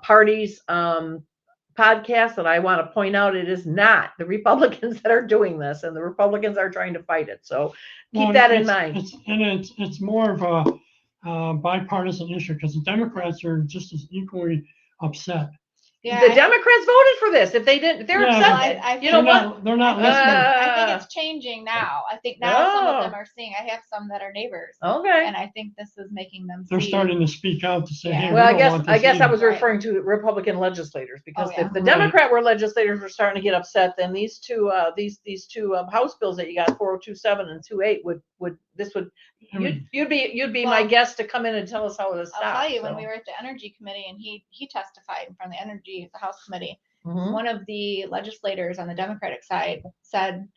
Party's podcast, that I want to point out it is not the Republicans that are doing this, and the Republicans are trying to fight it. So keep that in mind. It's more of a bipartisan issue, because the Democrats are just as equally upset. Yeah, the Democrats voted for this. If they didn't, they're Yeah, upset. I You know think- what? They're not I think, listening. I think it's changing now. I think now some of them Oh. are seeing. I have some that are neighbors, Okay. and I think this is making them They're see. starting to speak out to say, Yeah. hey, Well, we don't want I this guess I either. was Right. referring to Republican legislators, because Oh, yeah. if the Right. Democrat were legislators were starting to get upset, then these two House bills that you got, 4027 and 28 you'd be my Well, guest to come in and tell us how to stop. I'll tell you, when so. we were at the Energy Committee and he testified in front of the House Committee, Mhm. one of the legislators on the Democratic side said,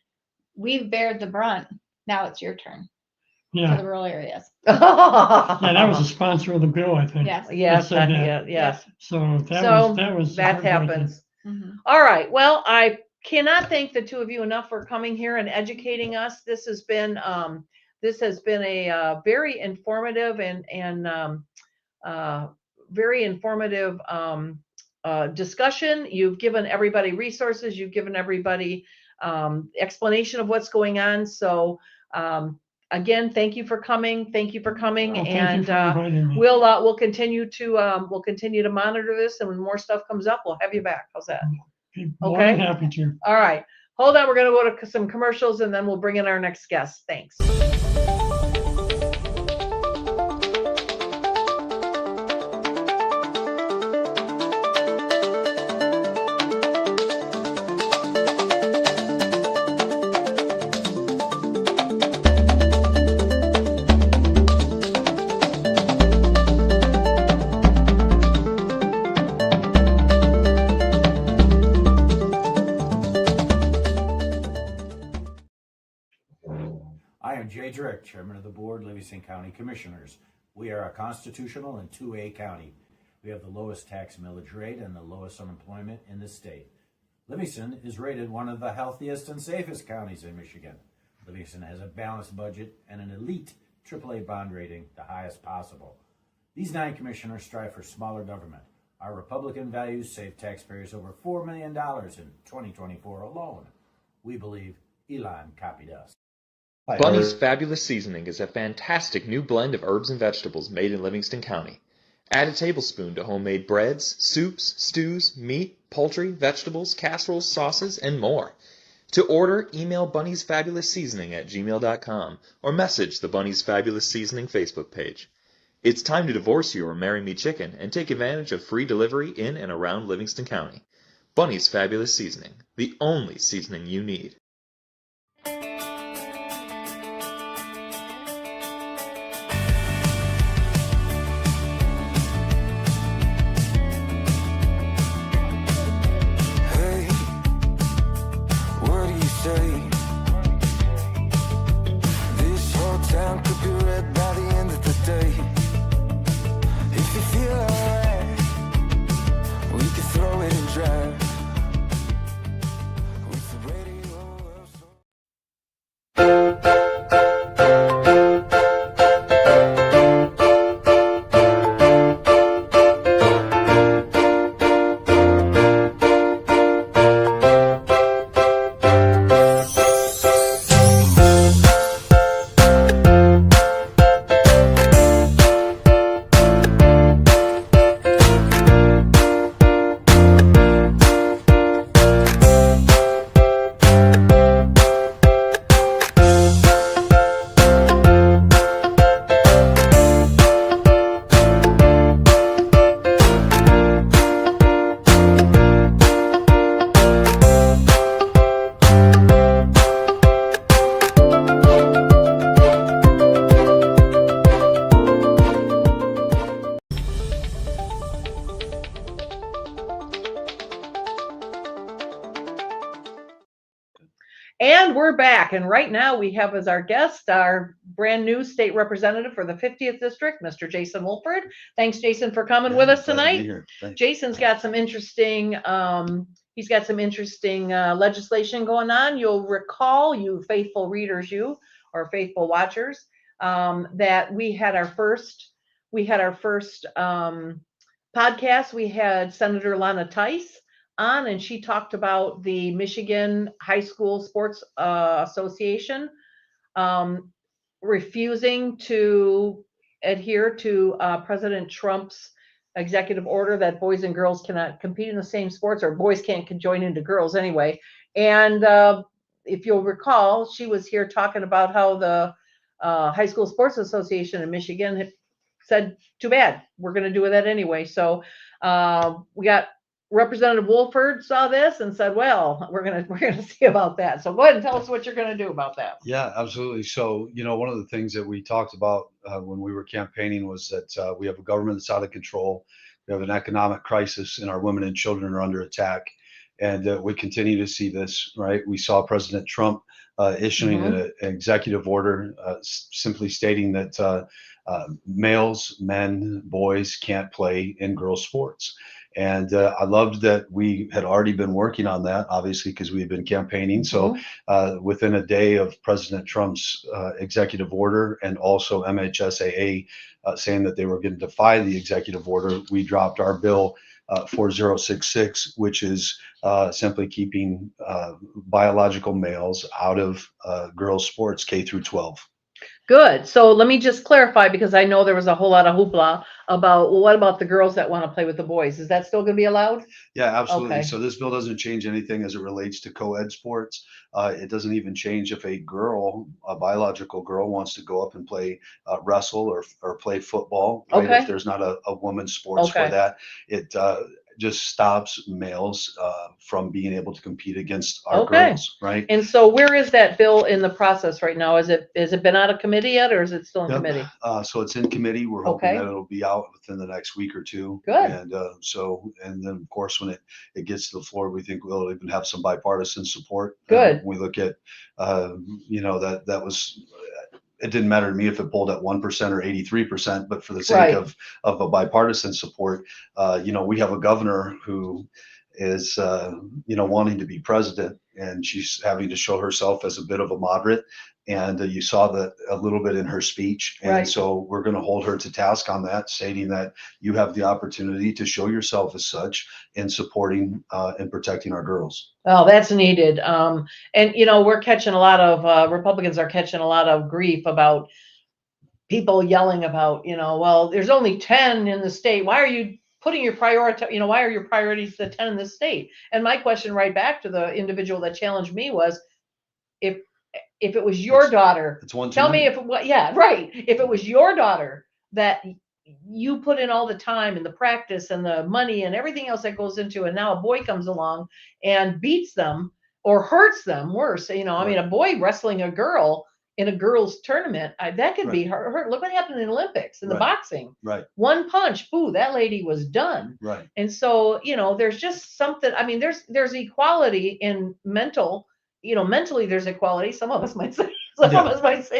"We've bared the brunt. Now it's your turn for Yeah, the rural areas." yeah, that was the sponsor of the bill, I think. Yes. Yes, said that. yes. So that So, was that heartbreaking. happens. Mhm. All right. Well, I cannot thank the two of you enough for coming here and educating us. This has been a very informative and very informative discussion. You've given everybody resources. You've given everybody explanation of what's going on. So again, thank you for coming. Thank you for coming. Well, thank And you for inviting me. we'll continue to monitor this, and when more stuff comes up, we'll have you back. How's that? Be more than Okay. happy to. All right. Hold on. We're going to go to some commercials, and then we'll bring in our next guest. Thanks. I am Jay Drick, Chairman of the Board, Livingston County Commissioners. We are a constitutional and 2A county. We have the lowest tax millage rate and the lowest unemployment in the state. Livingston is rated one of the healthiest and safest counties in Michigan. Livingston has a balanced budget and an elite AAA bond rating, the highest possible. These 9 commissioners strive for smaller government. Our Republican values saved taxpayers over $4 million in 2024 alone. We believe Elon copied us. Bunny's Fabulous Seasoning is a fantastic new blend of herbs and vegetables made in Livingston County. Add a tablespoon to homemade breads, soups, stews, meat, poultry, vegetables, casseroles, sauces, and more. To order, email Bunny's Fabulous Seasoning at gmail.com or message the Bunny's Fabulous Seasoning Facebook page. It's time to divorce your Marry Me Chicken and take advantage of free delivery in and around Livingston County. Bunny's Fabulous Seasoning, the only seasoning you need. Hey, what do you say? This whole town could be red by the end of the day. If you feel alright, we can throw it and drive. With the radio And we're back. And right now we have as our guest our brand new state representative for the 50th district, Mr. Jason Woolford. Thanks, Jason, for coming with us tonight. Jason's got some interesting legislation going on. You'll recall, you faithful readers, or faithful watchers, that we had our first podcast. We had Senator Lana Tice on, and she talked about the Michigan High School Sports Association refusing to adhere to President Trump's executive order that boys and girls cannot compete in the same sports, or boys can't join into girls anyway. And if you'll recall, she was here talking about how the High School Sports Association in Michigan had said, too bad, we're going to do that anyway. So we got Representative Woolford saw this and said, well, we're gonna see about that. So go ahead and tell us what you're going to do about that. Yeah, absolutely. So, one of the things that we talked about when we were campaigning was that we have a government that's out of control. We have an economic crisis, and our women and children are under attack. And we continue to see this, right? We saw President Trump issuing an executive order simply stating that males, men, boys can't play in girls' sports. And I loved that we had already been working on that, obviously, because we had been campaigning. So within a day of President Trump's executive order, and also MHSAA saying that they were going to defy the executive order, we dropped our bill 4066, which is simply keeping biological males out of girls' sports K through 12. Good. So let me just clarify, because I know there was a whole lot of hoopla about, well, what about the girls that want to play with the boys? Is that still going to be allowed? Yeah, absolutely. Okay. So this bill doesn't change anything as it relates to co-ed sports. It doesn't even change if a biological girl, wants to go up and play wrestle or play football, right? Okay. If there's not a women's sports for that, it just stops males from being able to compete against our girls, right? And so where is that bill in the process right now? Has it been out of committee yet, or is it still in committee? So it's in committee. We're hoping that it'll be out within the next week or two. Good. And and then of course when it gets to the floor, we think we'll even have some bipartisan support. Good. We look at that was. It didn't matter to me if it polled at 1% or 83%, but for the sake of a bipartisan support, we have a governor who is, wanting to be president, and she's having to show herself as a bit of a moderate. And you saw that a little bit in her speech. And so we're going to hold her to task on that, stating that you have the opportunity to show yourself as such in supporting and protecting our girls. Oh, that's needed. And, we're catching a lot of, Republicans are catching a lot of grief about people yelling about, well, there's only 10 in the state. Why are you putting your why are your priorities the 10 in the state? And my question right back to the individual that challenged me was, if it was your daughter, tell me if it was your daughter that you put in all the time and the practice and the money and everything else that goes into it, and now a boy comes along and beats them or hurts them worse. I mean, a boy wrestling a girl in a girls' tournament, that could be hurt. Look what happened in the Olympics in the boxing. Right. One punch, boo, that lady was done. Right. And so, there's just something. I mean, there's equality in mental. Mentally there's equality. Some of us might say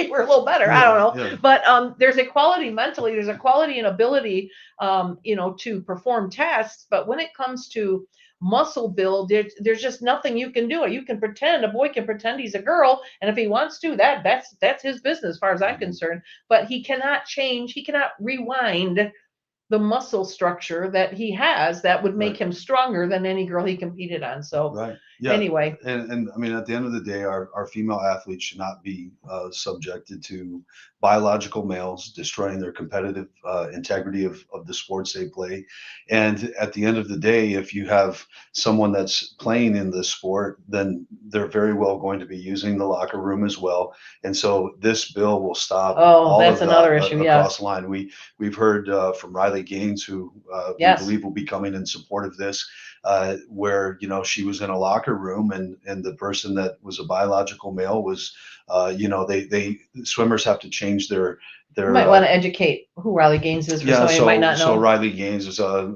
we're a little better. I don't know. But there's equality mentally. There's equality in ability, to perform tasks. But when it comes to muscle build, there's just nothing you can do. A boy can pretend he's a girl, and if he wants to, that's his business as far as I'm concerned. But he cannot rewind the muscle structure that he has that would make him stronger than any girl he competed on. So anyway. And I mean, at the end of the day, our female athletes should not be subjected to biological males destroying their competitive integrity of the sports they play. And at the end of the day, if you have someone that's playing in the sport, then they're very well going to be using the locker room as well. And so this bill will stop another issue across the line. We've heard from Riley Gaines, who we believe will be coming in support of this, where she was in a locker room, and the person that was a biological male was they swimmers have to change their you might want to educate who Riley Gaines is for somebody who might not know. So Riley Gaines is a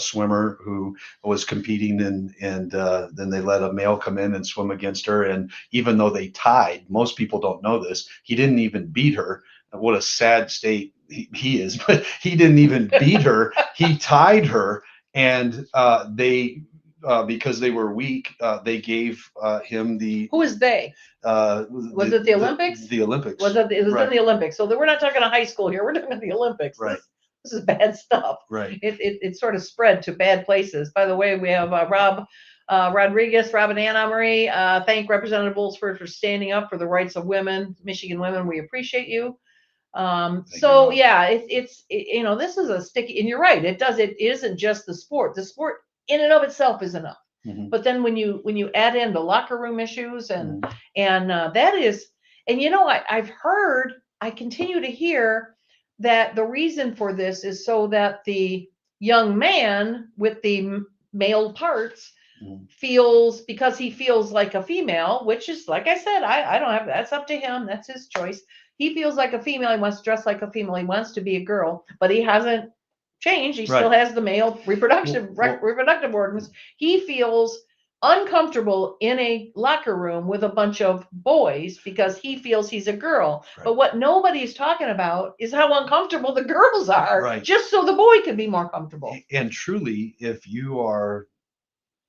swimmer who was competing, and then they let a male come in and swim against her, and even though they tied, most people don't know this, he didn't even beat her. What a sad state he is, but he didn't even beat her. He tied her, and because they were weak, they gave him the. Who is they? Was it the Olympics? The Olympics. It was in the Olympics. So we're not talking a high school here. We're talking the Olympics. Right. This is bad stuff. Right. It sort of spread to bad places. By the way, we have Rob Rodriguez, Rob and Anna Marie. Thank Representative Woolford for standing up for the rights of women, Michigan women. We appreciate you. So yeah, this is a sticky, and you're right. It isn't just the sport. The sport in and of itself is enough. Mhm. But then when you add in the locker room issues and Mhm. that is, and I continue to hear that the reason for this is so that the young man with the male parts Mhm. because he feels like a female, which is, like I said, I don't have, that's up to him. That's his choice. He feels like a female. He wants to dress like a female. He wants to be a girl, but he hasn't changed. He still Right. has the male reproductive organs. He feels uncomfortable in a locker room with a bunch of boys because he feels he's a girl. Right. But what nobody's talking about is how uncomfortable the girls are, Right. just so the boy can be more comfortable. And truly, if you are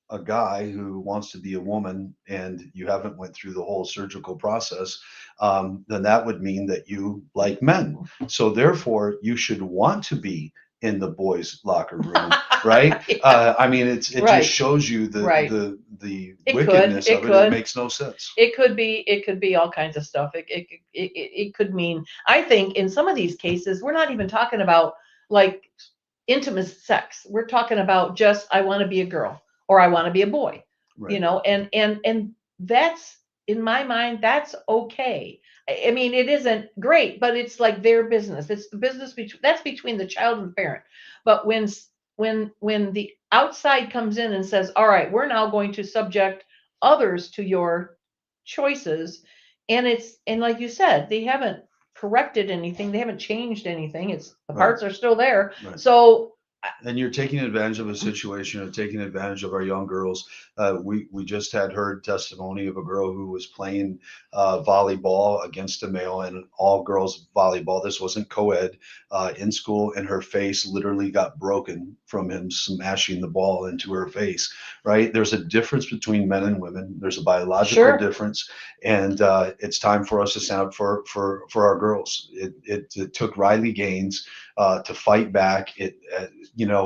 a guy who wants to be a woman and you haven't went through the whole surgical process, then that would mean that you like men. So therefore, you should want to be in the boys' locker room, right? Yeah. I mean, it Right. just shows you the Right. the It wickedness could. of it. It makes no sense. It could be all kinds of stuff. It could mean, I think in some of these cases, we're not even talking about like intimate sex. We're talking about just, I want to be a girl or I want to be a boy, Right. and that's, in my mind, that's okay. I mean, it isn't great, but it's like their business. It's the business that's between the child and the parent. But when the outside comes in and says, all right, we're now going to subject others to your choices, and like you said, they haven't corrected anything, they haven't changed anything, it's the Right. parts are still there. Right. So And you're taking advantage of a situation, or taking advantage of our young girls. We just had heard testimony of a girl who was playing volleyball against a male, and all girls volleyball. This wasn't co-ed in school, and her face literally got broken from him smashing the ball into her face. Right? There's a difference between men and women. There's a biological Sure. difference, and it's time for us to stand up for our girls. It took Riley Gaines to fight back.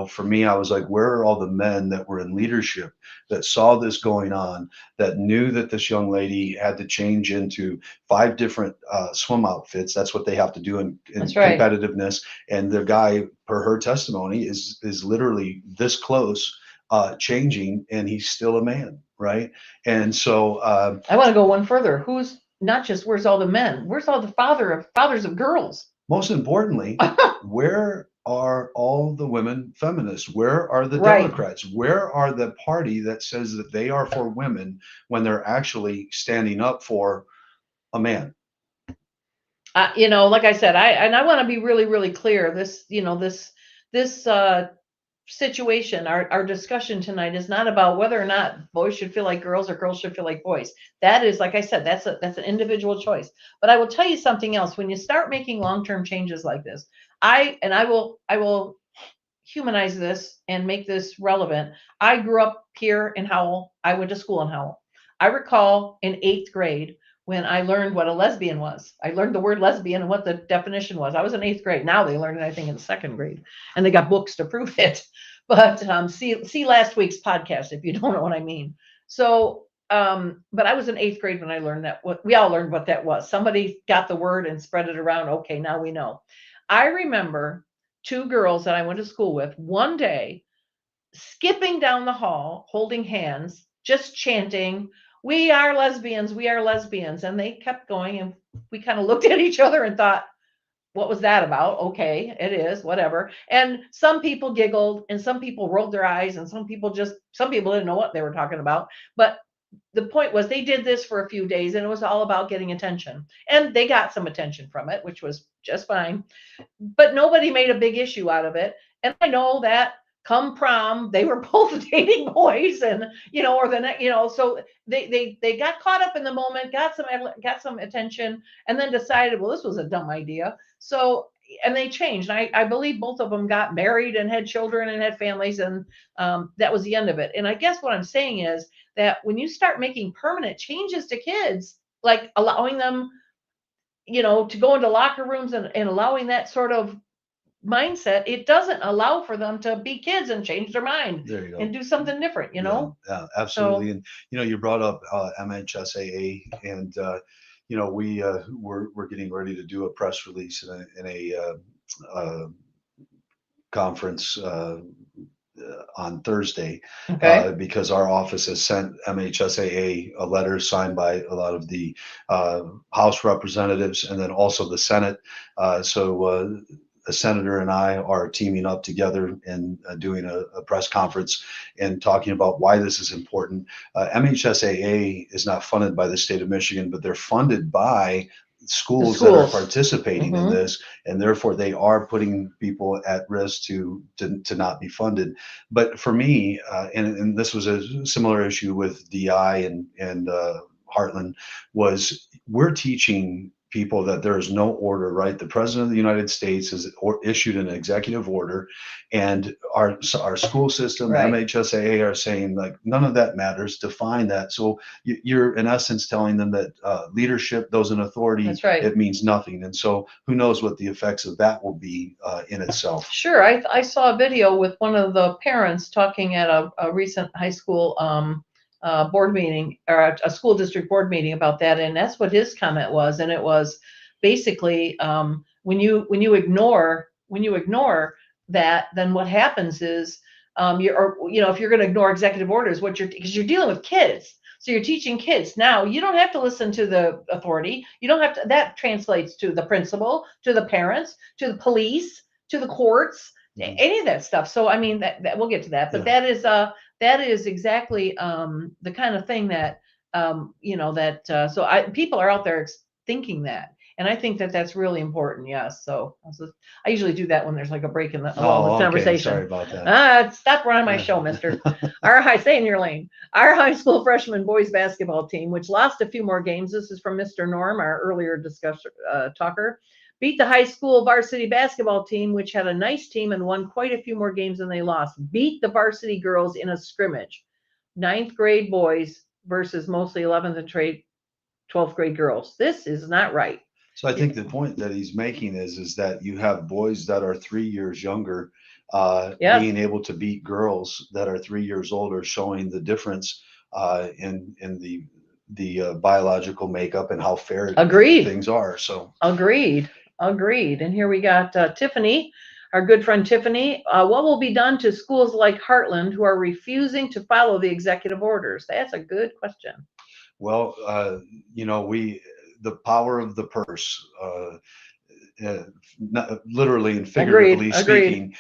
For me, I was like, where are all the men that were in leadership that saw this going on, that knew that this young lady had to change into 5 different swim outfits? That's what they have to do in That's right. competitiveness. And the guy, per her testimony, is literally this close changing, and he's still a man, right? And so I want to go one further. Who's not just, where's all the men? Where's all the fathers of girls? most importantly, where are all the women feminists? Where are the Right. Democrats? Where are the party that says that they are for women when they're actually standing up for a man? Like I said, I want to be really, really clear. This situation, our discussion tonight is not about whether or not boys should feel like girls or girls should feel like boys. That is, like I said, that's an individual choice. But I will tell you something else. When you start making long-term changes like this, I will humanize this and make this relevant. I grew up here in Howell. I went to school in Howell. I recall in 8th grade when I learned what a lesbian was. I learned the word lesbian and what the definition was. I was in 8th grade. Now they learn it, I think, in the 2nd grade, and they got books to prove it. But see last week's podcast if you don't know what I mean. So, but I was in 8th grade when I learned that. We all learned what that was. Somebody got the word and spread it around. Okay, now we know. I remember 2 girls that I went to school with one day skipping down the hall, holding hands, just chanting, "We are lesbians, we are lesbians." And they kept going, and we kind of looked at each other and thought, what was that about? Okay, it is, whatever. And some people giggled, and some people rolled their eyes, and some people didn't know what they were talking about. But the point was, they did this for a few days, and it was all about getting attention. And they got some attention from it, which was just fine. But nobody made a big issue out of it. And I know that come prom, they were both dating boys, and so they got caught up in the moment, got some attention, and then decided, well, this was a dumb idea. So, and they changed. I believe both of them got married and had children and had families, and that was the end of it. And I guess what I'm saying is that when you start making permanent changes to kids, like allowing them, to go into locker rooms and allowing that sort of mindset, it doesn't allow for them to be kids and change their mind. There you go. And do something different, Yeah, absolutely. And you brought up MHSAA, and you know, we're getting ready to do a press release in a conference on Thursday, Okay. because our office has sent MHSAA a letter signed by a lot of the House representatives and then also the Senate. So the senator and I are teaming up together and doing a press conference and talking about why this is important. MHSAA is not funded by the state of Michigan, but they're funded by schools that are schools. participating in Mhm. this, and therefore they are putting people at risk to not be funded. But for me, and this was a similar issue with DI and Heartland, was we're teaching people that there is no order, right? The president of the United States has issued an executive order, and our school system, Right. MHSAA, are saying like none of that matters. Define that. So you're in essence telling them that leadership, those in authority, That's right. it means nothing. And so who knows what the effects of that will be in itself. Sure. I saw a video with one of the parents talking at a recent high school board meeting, or a school district board meeting about that, and that's what his comment was. And it was basically when you ignore that, then what happens is if you're going to ignore executive orders, because you're dealing with kids. So you're teaching kids. Now, you don't have to listen to the authority. You don't have to. That translates to the principal, to the parents, to the police, to the courts, any of that stuff. So I mean, that we'll get to that. But Yeah. that is exactly the kind of thing that people are out there thinking that. And I think that that's really important. Yes. So I usually do that when there's like a break in the Okay. conversation. Sorry about that. Stop running my show, mister. Stay in your lane. Our high school freshman boys basketball team, which lost a few more games. This is from Mr. Norm, our earlier talker. Beat the high school varsity basketball team, which had a nice team and won quite a few more games than they lost. Beat the varsity girls in a scrimmage. 9th grade boys versus mostly 11th and 12th grade girls. This is not right. So I think the point that he's making is that you have boys that are 3 years younger being able to beat girls that are 3 years older, showing the difference in the biological makeup and how fair things are. So agreed. And here we got Tiffany, our good friend Tiffany. What will be done to schools like Heartland who are refusing to follow the executive orders? That's a good question. Well, the power of the purse, literally and figuratively speaking,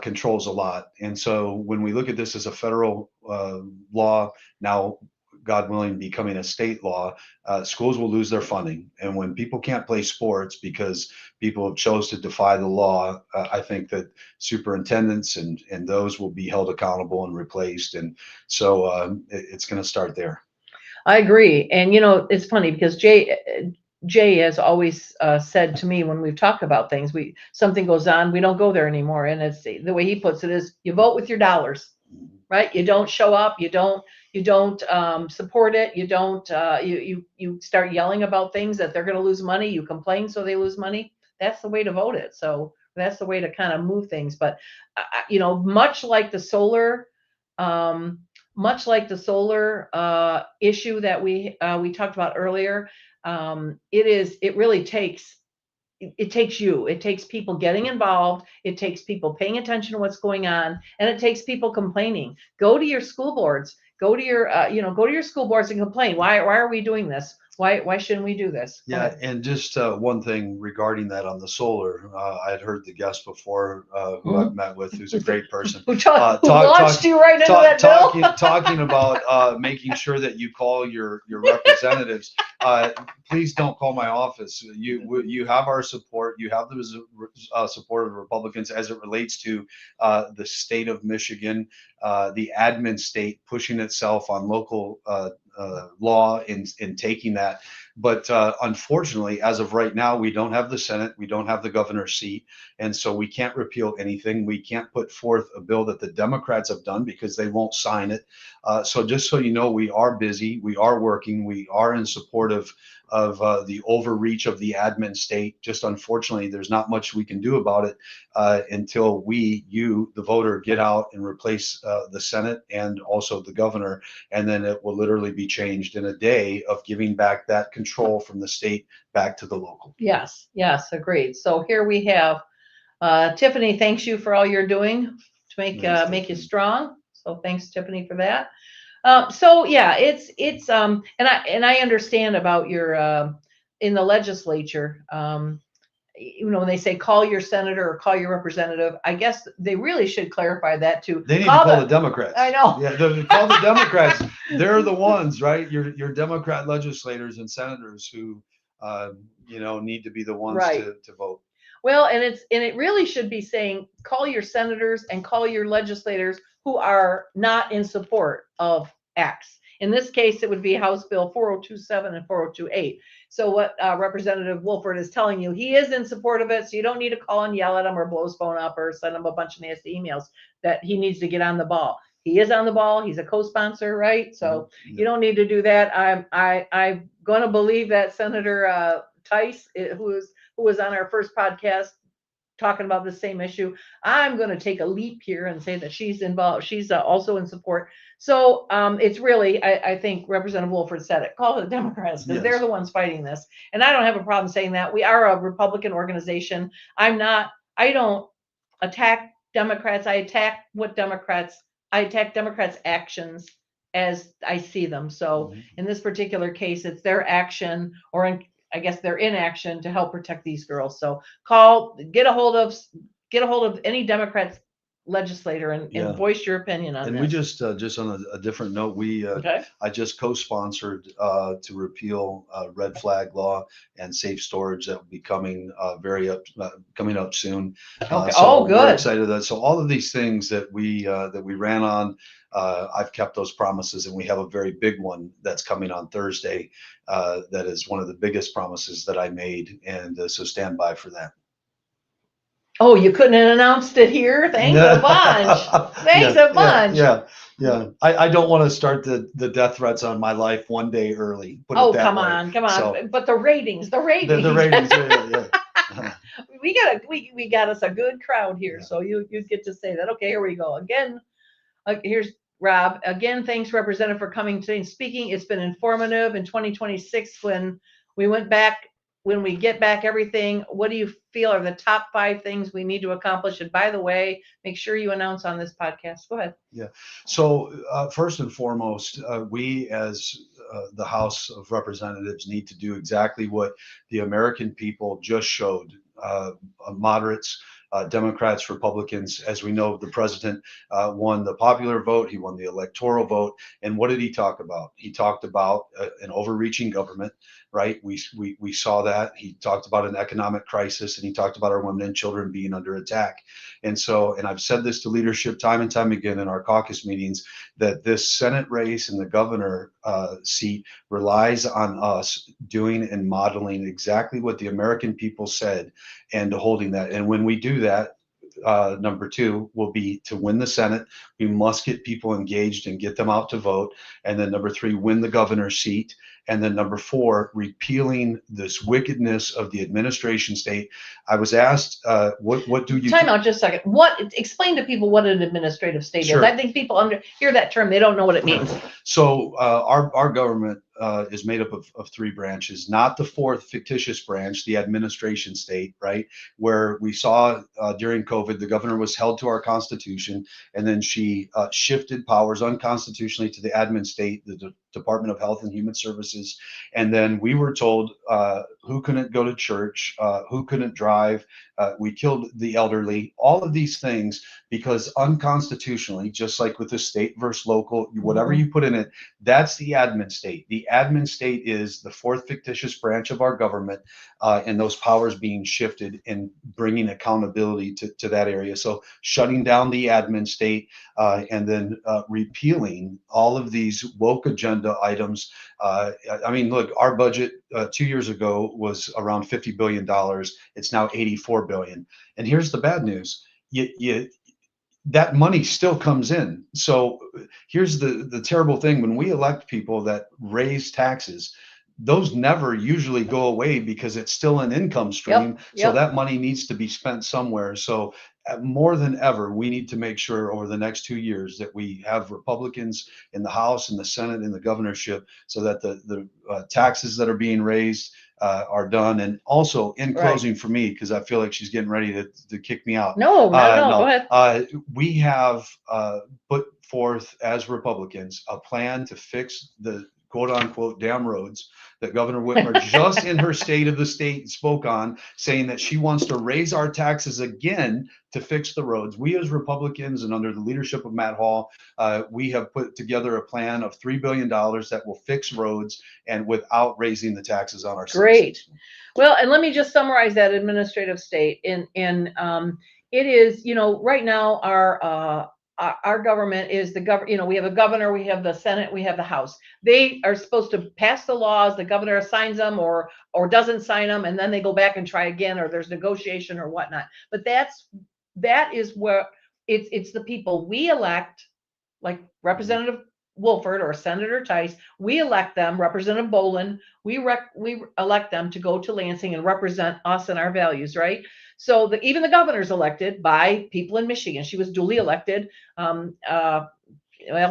controls a lot. And so when we look at this as a federal law, now, God willing, becoming a state law, schools will lose their funding. And when people can't play sports because people have chose to defy the law, I think that superintendents and those will be held accountable and replaced. And so it's going to start there. I agree. And, it's funny because Jay has always said to me when we've talked about things, something goes on, we don't go there anymore. And it's the way he puts it is you vote with your dollars, right? You don't show up. You don't support it. You don't, you start yelling about things that they're going to lose money. You complain so they lose money. That's the way to vote it. So that's the way to kind of move things. But, much like the solar issue that we talked about earlier, it takes people getting involved. It takes people paying attention to what's going on, and it takes people complaining. Go to your school boards, go to your school boards and complain. Why are we doing this? Why shouldn't we do this? Yeah, and just one thing regarding that on the solar, I had heard the guest before who I've met with, who's a great person, who launched you right into that bill. talking about making sure that you call your representatives. Please don't call my office. You have our support. You have the support of Republicans as it relates to the state of Michigan, the admin state pushing itself on local law in taking that. But unfortunately, as of right now, we don't have the Senate, we don't have the governor's seat, and so we can't repeal anything. We can't put forth a bill that the Democrats have done because they won't sign it. So just so you know, we are busy, we are working, we are in support of the overreach of the admin state. Just unfortunately, there's not much we can do about it until you, the voter, get out and replace the Senate and also the governor, and then it will literally be be changed in a day of giving back that control from the state back to the local. Yes, yes, agreed. So here we have, Tiffany thanks you for all you're doing to make you strong. So thanks, Tiffany, for that. So yeah, it's and I understand about your in the legislature, when they say call your senator or call your representative, I guess they really should clarify that too. They need to call the Democrats. I know. Yeah, call the Democrats. They're the ones, right? Your Democrat legislators and senators who, need to be the ones to vote. Well, and it really should be saying call your senators and call your legislators who are not in support of X. In this case, it would be House Bill 4027 and 4028. So what Representative Woolford is telling you, he is in support of it. So you don't need to call and yell at him or blow his phone up or send him a bunch of nasty emails that he needs to get on the ball. He is on the ball. He's a co-sponsor, right? So you don't need to do that. I'm going to believe that Senator Tice, who was on our first podcast talking about the same issue. I'm going to take a leap here and say that she's involved. She's also in support. So it's really, I think Representative Woolford said it, call the Democrats because they're the ones fighting this. And I don't have a problem saying that. We are a Republican organization. I don't attack Democrats. I attack Democrats' actions as I see them. So in this particular case, it's their action I guess their inaction to help protect these girls. So get a hold of any Democrats legislator and voice your opinion on and this. We just on a different note, I just co-sponsored to repeal red flag law and safe storage that will be coming coming up soon. So good. We're excited that. So all of these things that we ran on, I've kept those promises, and we have a very big one that's coming on Thursday. That is one of the biggest promises that I made, and so stand by for that. Oh, you couldn't have announced it here? Thanks a bunch. Thanks a bunch. Yeah. I don't want to start the death threats on my life one day early. Come on. So, but the ratings. The ratings. Yeah. We got us a good crowd here, so you get to say that. Okay, here we go again. Here's Rob again. Thanks, Representative, for coming today and speaking. It's been informative. In 2026, when we get back everything, what do you feel are the top 5 things we need to accomplish? And by the way, make sure you announce on this podcast. Go ahead. Yeah. So first and foremost, we as the House of Representatives need to do exactly what the American people just showed. Moderates, Democrats, Republicans. As we know, the president won the popular vote. He won the electoral vote. And what did he talk about? He talked about an overreaching government, right? We saw that. He talked about an economic crisis, and he talked about our women and children being under attack. And I've said this to leadership time and time again in our caucus meetings, that this Senate race and the governor seat relies on us doing and modeling exactly what the American people said and holding that. And when we do that, number 2 will be to win the Senate. We must get people engaged and get them out to vote. And then number 3, win the governor's seat. And then number 4, repealing this wickedness of the administration state. I was asked, what do you time out just a second? Explain to people what an administrative state is. I think people hear that term, they don't know what it means. So our government is made up of 3 branches, not the 4th fictitious branch, the administration state, right? Where we saw during COVID, the governor was held to our Constitution, and then she shifted powers unconstitutionally to the admin state, the Department of Health and Human Services. And then we were told who couldn't go to church, who couldn't drive. We killed the elderly, all of these things, because unconstitutionally, just like with the state versus local, whatever you put in it, that's the admin state. The admin state is the 4th fictitious branch of our government, and those powers being shifted and bringing accountability to that area. So shutting down the admin state, and then repealing all of these woke agenda items. I mean, look, our budget 2 years ago was around $50 billion. It's now $84 billion. And here's the bad news. That money still comes in. So here's the terrible thing. When we elect people that raise taxes, those never usually go away because it's still an income stream. So that money needs to be spent somewhere. So more than ever, we need to make sure over the next 2 years that we have Republicans in the House and the Senate and the governorship, so that the taxes that are being raised are done. And also, in closing, for me, because I feel like she's getting ready to kick me out. No, not at all. Go ahead. We have put forth as Republicans a plan to fix the quote unquote damn roads that Governor Whitmer just in her state of the state spoke on, saying that she wants to raise our taxes again to fix the roads. We as Republicans and under the leadership of Matt Hall, we have put together a plan of $3 billion that will fix roads and without raising the taxes on our Great. citizens. Well, and let me just summarize that administrative state. It is, right now our government is the government. We have a governor, we have the Senate, we have the House. They are supposed to pass the laws. The governor signs them or doesn't sign them, and then they go back and try again, or there's negotiation or whatnot. But that is where it's the people we elect, like Representative Woolford or Senator Tice. We elect them, Representative Bolin. We elect them to go to Lansing and represent us and our values, right? So even the governor's elected by people in Michigan. She was duly elected, at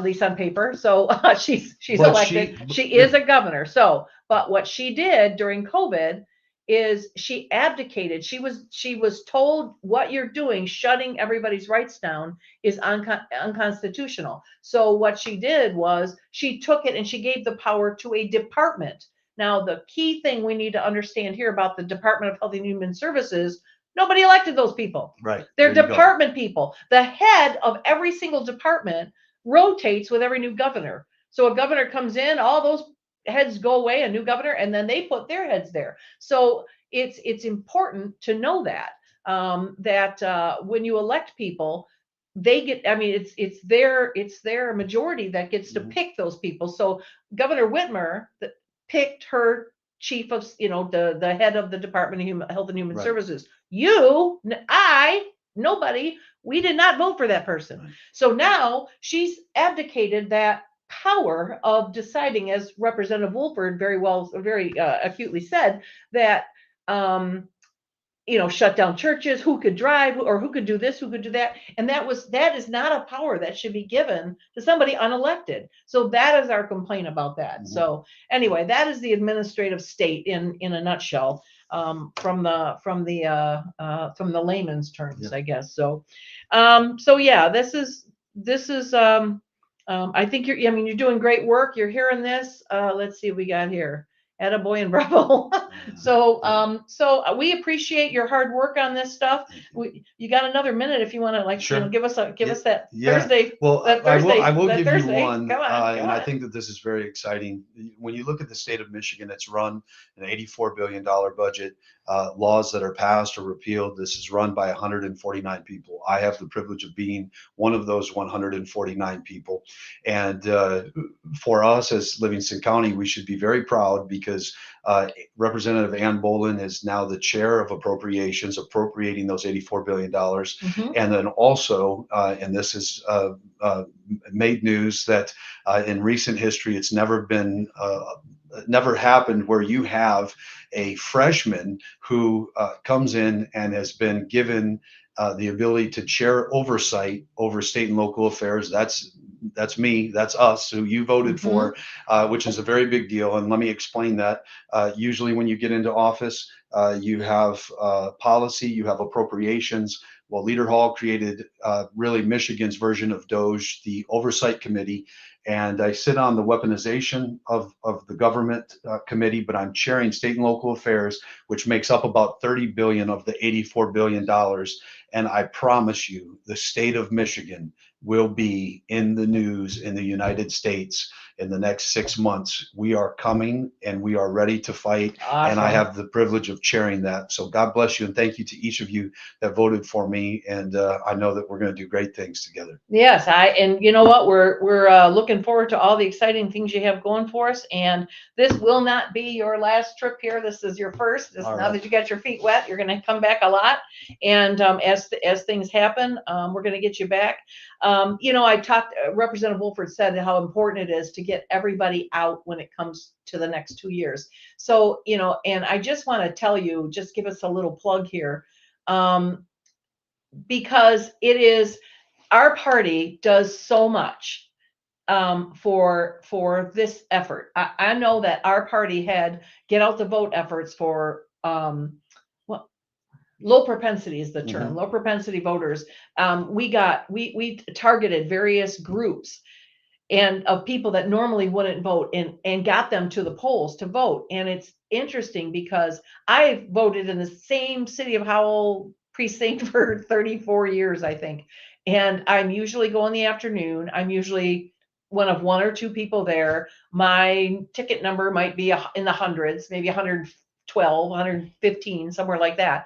least on paper. So she's elected. She is a governor. So, but what she did during COVID is she abdicated. She was told, what you're doing, shutting everybody's rights down, is unconstitutional. So what she did was she took it and she gave the power to a department. Now, the key thing we need to understand here about the Department of Health and Human Services, nobody elected those people. Right. They're department people. The head of every single department rotates with every new governor. So a governor comes in, all those heads go away, a new governor, and then they put their heads there. So it's important to know that when you elect people, they get, it's their majority that gets to pick those people. So Governor Whitmer picked her chief of, the head of the Department of Health and Human Services. Nobody, we did not vote for that person. Right. So now she's abdicated that power of deciding, as Representative Woolford very acutely said, that, shut down churches, who could drive or who could do this, who could do that. And that is not a power that should be given to somebody unelected. So that is our complaint about that. Mm-hmm. So anyway, that is the administrative state in a nutshell, from the layman's terms, I guess. So, yeah, this is, I think you're doing great work. You're hearing this. Let's see what we got here. Attaboy and bravo. So we appreciate your hard work on this stuff. You got another minute if you want to give us that Thursday. Well, that Thursday, I will give Thursday. you one. Come on. I think that this is very exciting. When you look at the state of Michigan, it's run an $84 billion budget. Laws that are passed or repealed. This is run by 149 people. I have the privilege of being one of those 149 people. And for us as Livingston County, we should be very proud because Representative Ann Bolin is now the chair of appropriations, appropriating those $84 billion. Mm-hmm. And then also, and this is made news that in recent history, it's never happened where you have a freshman who comes in and has been given the ability to chair oversight over state and local affairs. That's me, that's us, who you voted for, which is a very big deal. And let me explain that. Usually when you get into office, you have policy, you have appropriations. Well, Leader Hall created really Michigan's version of DOGE, the Oversight Committee. And I sit on the weaponization of the government committee, but I'm chairing state and local affairs, which makes up about 30 billion of the $84 billion. And I promise you, the state of Michigan will be in the news in the United States in the next 6 months. We are coming and we are ready to fight. Awesome. And I have the privilege of chairing that. So God bless you. And thank you to each of you that voted for me. And I know that we're going to do great things together. Yes. And you know what? We're looking forward to all the exciting things you have going for us. And this will not be your last trip here. This is your first. Now that you got your feet wet, you're going to come back a lot. And as things happen, we're going to get you back. Representative Woolford said how important it is to get everybody out when it comes to the next 2 years. So, and I just want to tell you, just give us a little plug here. because it is, our party does so much for this effort. I know that our party had get out the vote efforts for what low propensity is the term, low propensity voters. We targeted various groups and of people that normally wouldn't vote and got them to the polls to vote. And it's interesting because I voted in the same city of Howell precinct for 34 years, I think. And I'm usually go in the afternoon. I'm usually one of one or two people there. My ticket number might be in the hundreds, maybe 112, 115, somewhere like that.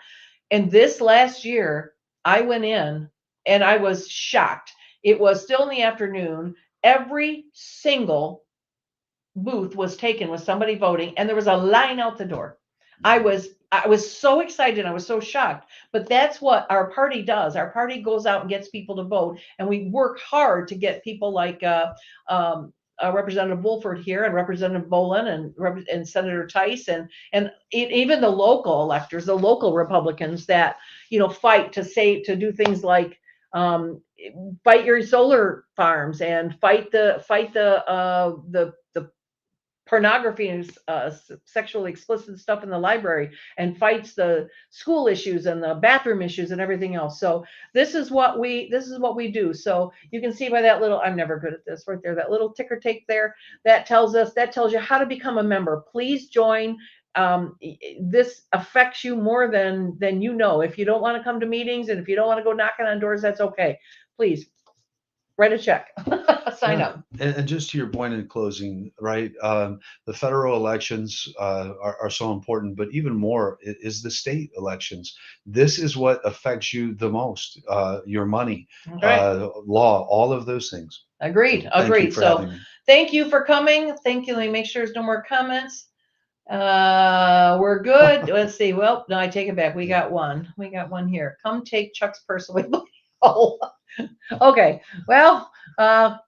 And this last year, I went in and I was shocked. It was still in the afternoon. Every single booth was taken with somebody voting, and there was a line out the door. I was so excited. I was so shocked. But that's what our party does. Our party goes out and gets people to vote, and we work hard to get people like Representative Woolford here, and Representative Bolin, and Senator Tice, and even the local electors, the local Republicans that fight to do things like fight your solar farms and fight the pornography and sexually explicit stuff in the library, and fights the school issues and the bathroom issues and everything else. So this is what we do. So you can see by that little, I'm never good at this right there, that little ticker tape there, that tells you how to become a member. Please join. This affects you more than you know. If you don't want to come to meetings, and if you don't want to go knocking on doors, that's okay. Please write a check, sign up. And just to your point in closing, right? The federal elections are so important, but even more is the state elections. This is what affects you the most. Your money, law, all of those things. Agreed. So thank you for coming. Thank you. Let me make sure there's no more comments. We're good. Let's see. Well, no, I take it back. We got one here. Come take Chuck's purse away. Oh, okay. Well,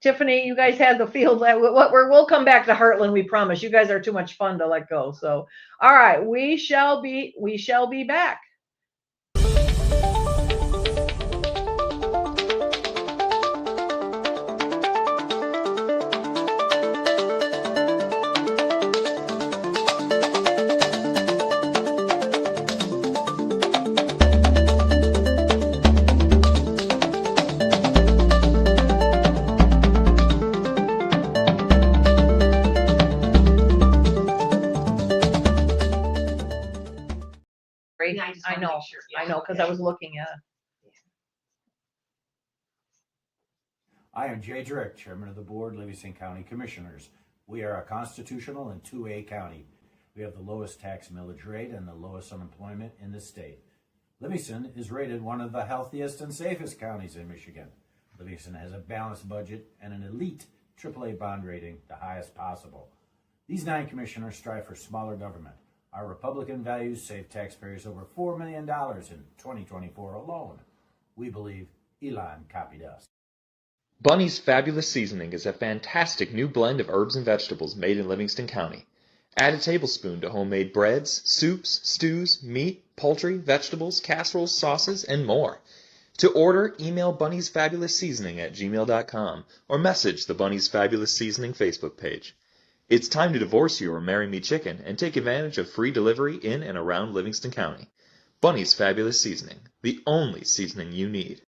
Tiffany, you guys had the field. We'll come back to Heartland. We promise. You guys are too much fun to let go. So, all right, we shall be back. I know, because I was looking at it. I am Jay Drick, Chairman of the Board, Livingston County Commissioners. We are a constitutional and 2A county. We have the lowest tax millage rate and the lowest unemployment in the state. Livingston is rated one of the healthiest and safest counties in Michigan. Livingston has a balanced budget and an elite AAA bond rating, the highest possible. These 9 commissioners strive for smaller government. Our Republican values saved taxpayers over $4 million in 2024 alone. We believe Elon copied us. Bunny's Fabulous Seasoning is a fantastic new blend of herbs and vegetables made in Livingston County. Add a tablespoon to homemade breads, soups, stews, meat, poultry, vegetables, casseroles, sauces, and more. To order, email Bunny's Fabulous Seasoning at gmail.com or message the Bunny's Fabulous Seasoning Facebook page. It's time to divorce your Marry Me Chicken and take advantage of free delivery in and around Livingston County. Bunny's Fabulous Seasoning, the only seasoning you need.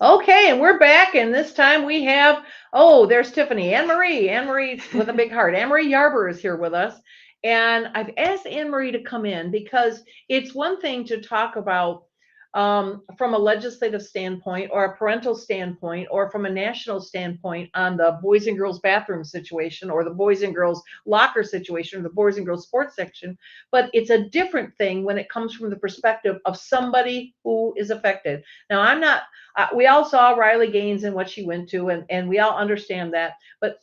Okay, and we're back, and this time we have, there's Tiffany. Anne-Marie with a big heart. Anne-Marie Yarber is here with us, and I've asked Anne-Marie to come in because it's one thing to talk about from a legislative standpoint or a parental standpoint or from a national standpoint on the boys and girls bathroom situation or the boys and girls locker situation or the boys and girls sports section. But it's a different thing when it comes from the perspective of somebody who is affected. Now, I'm not, we all saw Riley Gaines and what she went to, and we all understand that. But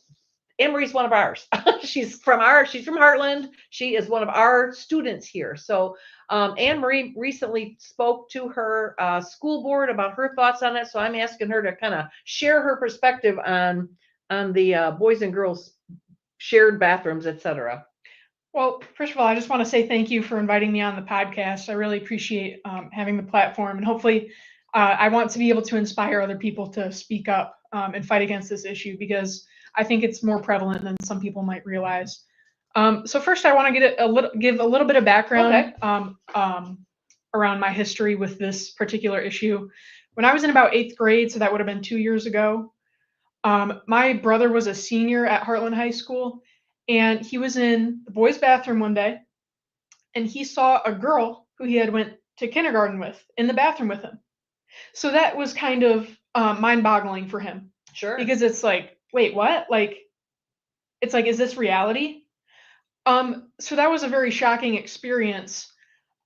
Anne-Marie's one of ours. She's from Heartland. She is one of our students here. So Anne-Marie recently spoke to her school board about her thoughts on it. So I'm asking her to kind of share her perspective on the boys and girls shared bathrooms, etc.? Well, first of all, I just want to say thank you for inviting me on the podcast. I really appreciate having the platform, and hopefully I want to be able to inspire other people to speak up and fight against this issue, because I think it's more prevalent than some people might realize. So first, I want to give a little bit of background around my history with this particular issue. When I was in about 8th grade, so that would have been 2 years ago, my brother was a senior at Heartland High School, and he was in the boys' bathroom one day, and he saw a girl who he had went to kindergarten with in the bathroom with him. So that was kind of mind-boggling for him. Sure. Because it's like, wait, what? Like, it's like, is this reality? So that was a very shocking experience.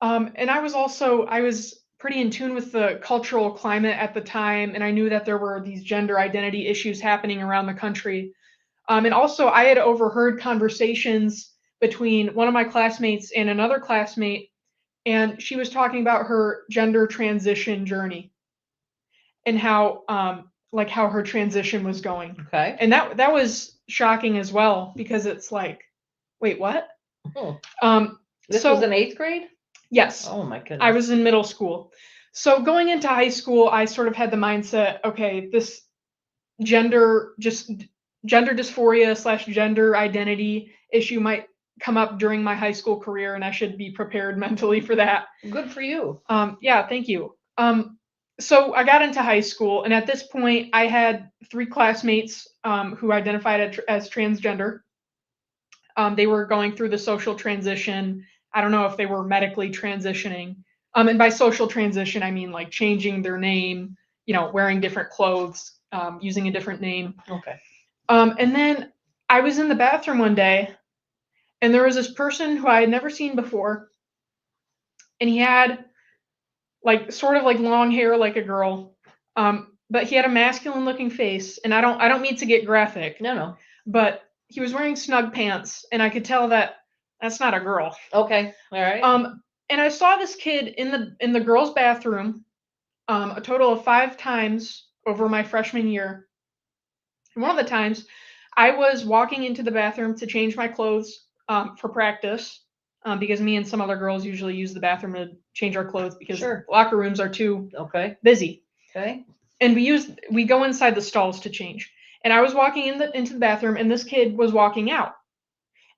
And I was pretty in tune with the cultural climate at the time, and I knew that there were these gender identity issues happening around the country. And also, I had overheard conversations between one of my classmates and another classmate, and she was talking about her gender transition journey and how her transition was going. Okay. And that was shocking as well, because it's like, wait, what? Oh. This was in 8th grade? Yes. Oh my goodness. I was in middle school. So going into high school, I sort of had the mindset, okay, this gender dysphoria / gender identity issue might come up during my high school career, and I should be prepared mentally for that. Good for you. Yeah, thank you. So I got into high school, and at this point, I had 3 classmates who identified as transgender. They were going through the social transition. I don't know if they were medically transitioning. And by social transition, I mean like changing their name, wearing different clothes, using a different name. Okay. And then I was in the bathroom one day, and there was this person who I had never seen before, and he had sort of long hair like a girl, but he had a masculine looking face. And I don't mean to get graphic. No. But he was wearing snug pants, and I could tell that that's not a girl. Okay. All right. And I saw this kid in the girls' bathroom a total of 5 times over my freshman year. And one of the times, I was walking into the bathroom to change my clothes for practice, because me and some other girls usually use the bathroom to change our clothes because locker rooms are too busy. Okay. And we go inside the stalls to change. And I was walking into the bathroom, and this kid was walking out.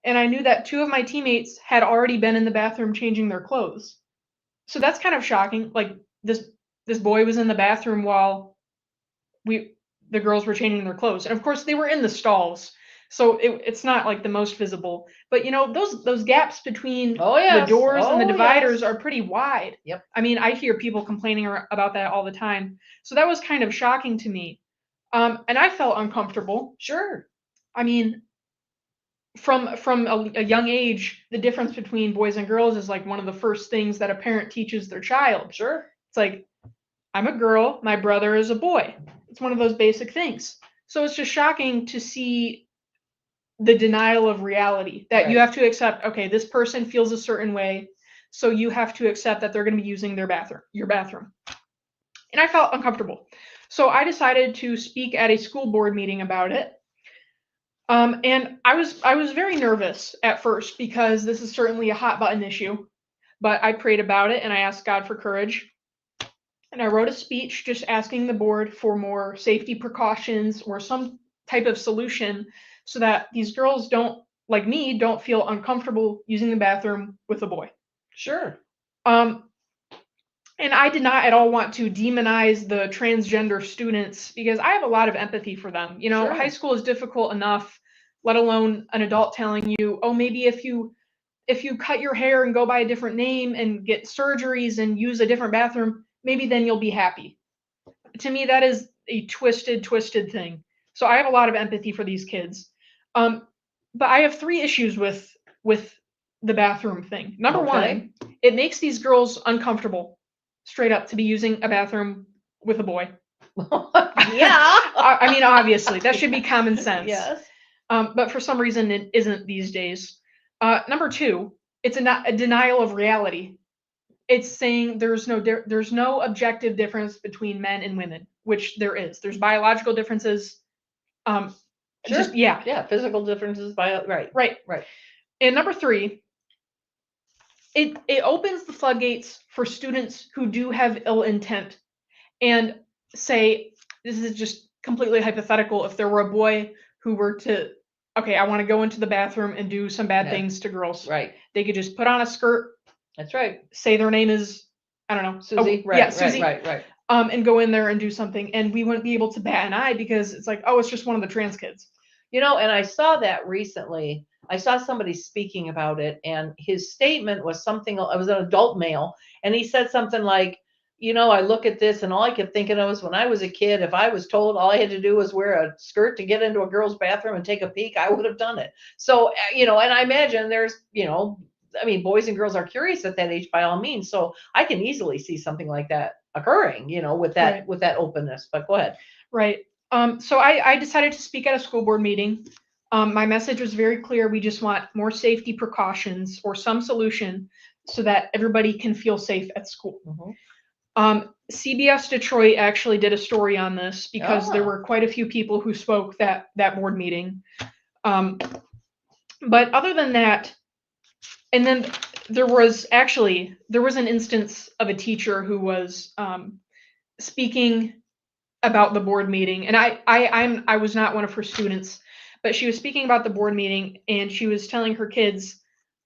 And I knew that 2 of my teammates had already been in the bathroom changing their clothes. So that's kind of shocking. Like this boy was in the bathroom while the girls were changing their clothes. And of course they were in the stalls, so it's not like the most visible. But those gaps between the doors and the dividers are pretty wide. Yep. I mean, I hear people complaining about that all the time. So that was kind of shocking to me. And I felt uncomfortable. Sure. I mean, from a young age, the difference between boys and girls is like one of the first things that a parent teaches their child. Sure. It's like, I'm a girl, my brother is a boy. It's one of those basic things. So it's just shocking to see the denial of reality, that you have to accept, okay, this person feels a certain way, so you have to accept that they're going to be using your bathroom. And I felt uncomfortable. So I decided to speak at a school board meeting about it. And I was very nervous at first, because this is certainly a hot button issue, but I prayed about it and I asked God for courage. And I wrote a speech just asking the board for more safety precautions or some type of solution, so that these girls don't feel uncomfortable using the bathroom with a boy. Sure. And I did not at all want to demonize the transgender students, because I have a lot of empathy for them. High school is difficult enough, let alone an adult telling you, oh, maybe if you cut your hair and go by a different name and get surgeries and use a different bathroom, maybe then you'll be happy. To me, that is a twisted thing. So I have a lot of empathy for these kids. But I have 3 issues with the bathroom thing. Number 1, it makes these girls uncomfortable, straight up, to be using a bathroom with a boy. Yeah. I mean, obviously, that should be common sense. Yes. But for some reason, it isn't these days. Number 2, it's a denial of reality. It's saying there's no objective difference between men and women, which there is. There's biological differences. Sure. Just, yeah. Yeah, physical differences right. Right. And number 3, it opens the floodgates for students who do have ill intent. And say, this is just completely hypothetical, if there were a boy who were to, okay, I want to go into the bathroom and do some bad things to girls. Right. They could just put on a skirt. That's right. Say their name is, I don't know. Susie. Oh, right, yeah, Susie. Right. And go in there and do something. And we wouldn't be able to bat an eye because it's like, oh, it's just one of the trans kids. You know, and I saw that recently. I saw somebody speaking about it, and his statement was something, it was an adult male, and he said something like, you know, I look at this and all I kept thinking of was when I was a kid, if I was told all I had to do was wear a skirt to get into a girl's bathroom and take a peek, I would have done it. So, you know, and I imagine there's, you know, I mean, boys and girls are curious at that age by all means. So I can easily see something like that occurring, you know, with that, with that openness, but go ahead. Right. So I decided to speak at a school board meeting. My message was very clear. We just want more safety precautions or some solution so that everybody can feel safe at school. CBS Detroit actually did a story on this because there were quite a few people who spoke that board meeting. But other than that, and then there was an instance of a teacher who was speaking about the board meeting, and I was not one of her students, but she was speaking about the board meeting, and she was telling her kids,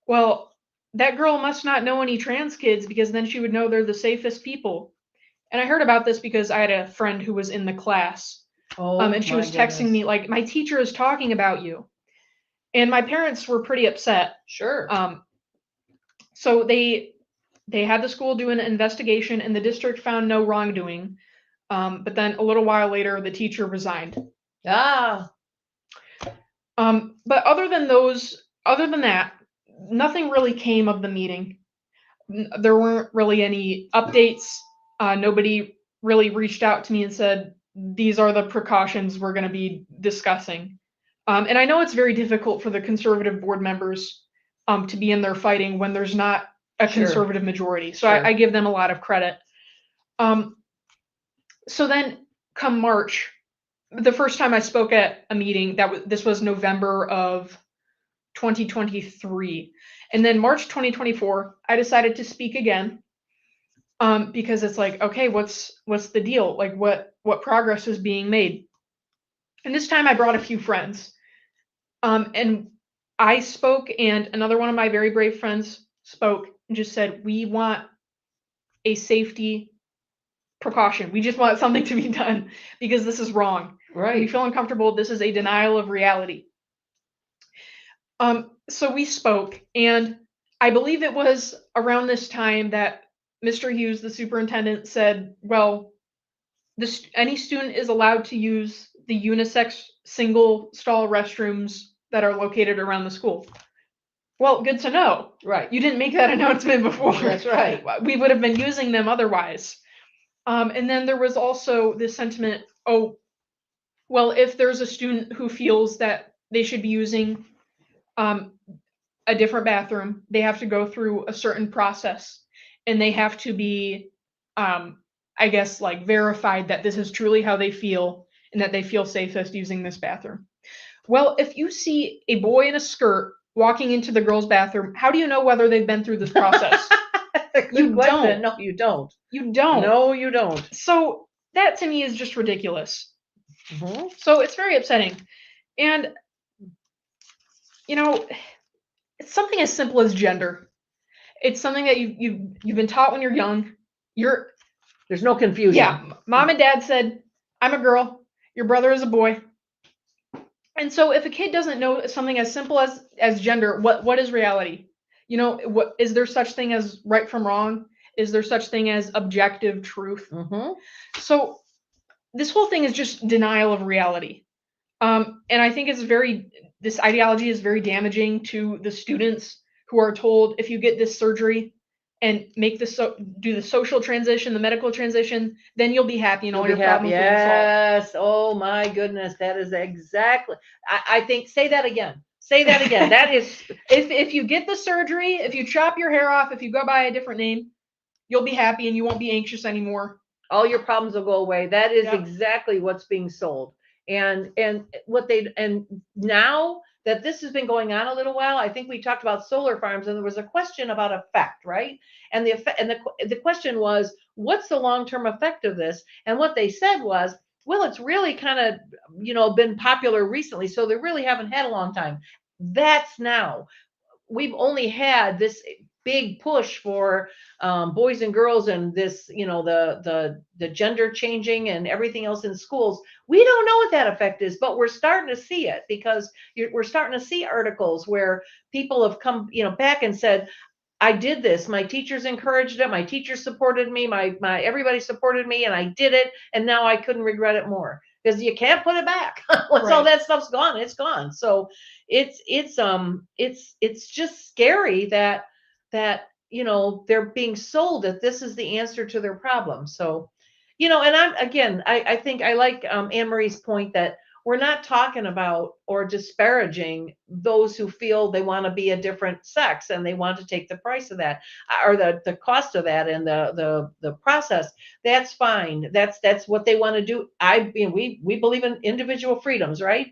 well, that girl must not know any trans kids because then she would know they're the safest people. And I heard about this because I had a friend who was in the class, and she was texting me like, my teacher is talking about you. And my parents were pretty upset. Sure. So they had the school do an investigation, and the district found no wrongdoing. But then a little while later, the teacher resigned. But other than that, nothing really came of the meeting. There weren't really any updates. Nobody really reached out to me and said, these are the precautions we're going to be discussing. And I know it's very difficult for the conservative board members to be in there fighting when there's not a conservative majority. So I give them a lot of credit. So then come March, the first time I spoke at a meeting, this was November of 2023. And then March 2024, I decided to speak again. Because it's like, okay, what's the deal? Like what progress is being made? And this time I brought a few friends. And I spoke, and another one of my very brave friends spoke and just said, we want a safety precaution. We just want something to be done because this is wrong. Right. We feel uncomfortable. This is a denial of reality. So we spoke, and I believe it was around this time that Mr. Hughes, the superintendent, said, well, any student is allowed to use the unisex single stall restrooms that are located around the school. Well, good to know. Right. You didn't make that announcement before. That's right. We would have been using them otherwise. And then there was also this sentiment, oh, well, if there's a student who feels that they should be using a different bathroom, they have to go through a certain process. And they have to be, I guess, like verified that this is truly how they feel and that they feel safest using this bathroom. Well, if you see a boy in a skirt walking into the girls' bathroom, how do you know whether they've been through this process? You don't. No, you don't. You don't. No, you don't. So that to me is just ridiculous. Mm-hmm. So it's very upsetting. And, you know, it's something as simple as gender. It's something that you've been taught when you're young. There's no confusion. Yeah, mom and dad said, I'm a girl, your brother is a boy. And so if a kid doesn't know something as simple as gender, what is reality? You know, what is there such thing as right from wrong? Is there such thing as objective truth? Mm-hmm. So this whole thing is just denial of reality. And I think this ideology is very damaging to the students who are told, if you get this surgery and make do the social transition, the medical transition, then you'll be happy and all your problems will be solved. Yes. Oh my goodness. That is exactly. I think, say that again. Say that again. That is, if you get the surgery, if you chop your hair off, if you go by a different name, you'll be happy and you won't be anxious anymore. All your problems will go away. That is exactly what's being sold. And now that this has been going on a little while, I think we talked about solar farms, and there was a question about effect, right? And the question was, what's the long-term effect of this? And what they said was, well, it's really kind of, been popular recently, so they really haven't had a long time. That's now. We've only had this big push for boys and girls, and this, the gender changing and everything else in schools. We don't know what that effect is, but we're starting to see it, because we're starting to see articles where people have come, back and said, I did this. My teachers encouraged it. My teachers supported me. My everybody supported me, and I did it. And now I couldn't regret it more, because you can't put it back. Once all that stuff's gone, it's gone. So it's just scary that they're being sold that this is the answer to their problem. So, and I think I like Anne Marie's point that we're not talking about or disparaging those who feel they want to be a different sex and they want to take the price of that, or the cost of that, and the process. That's fine. That's what they want to do. We believe in individual freedoms, right?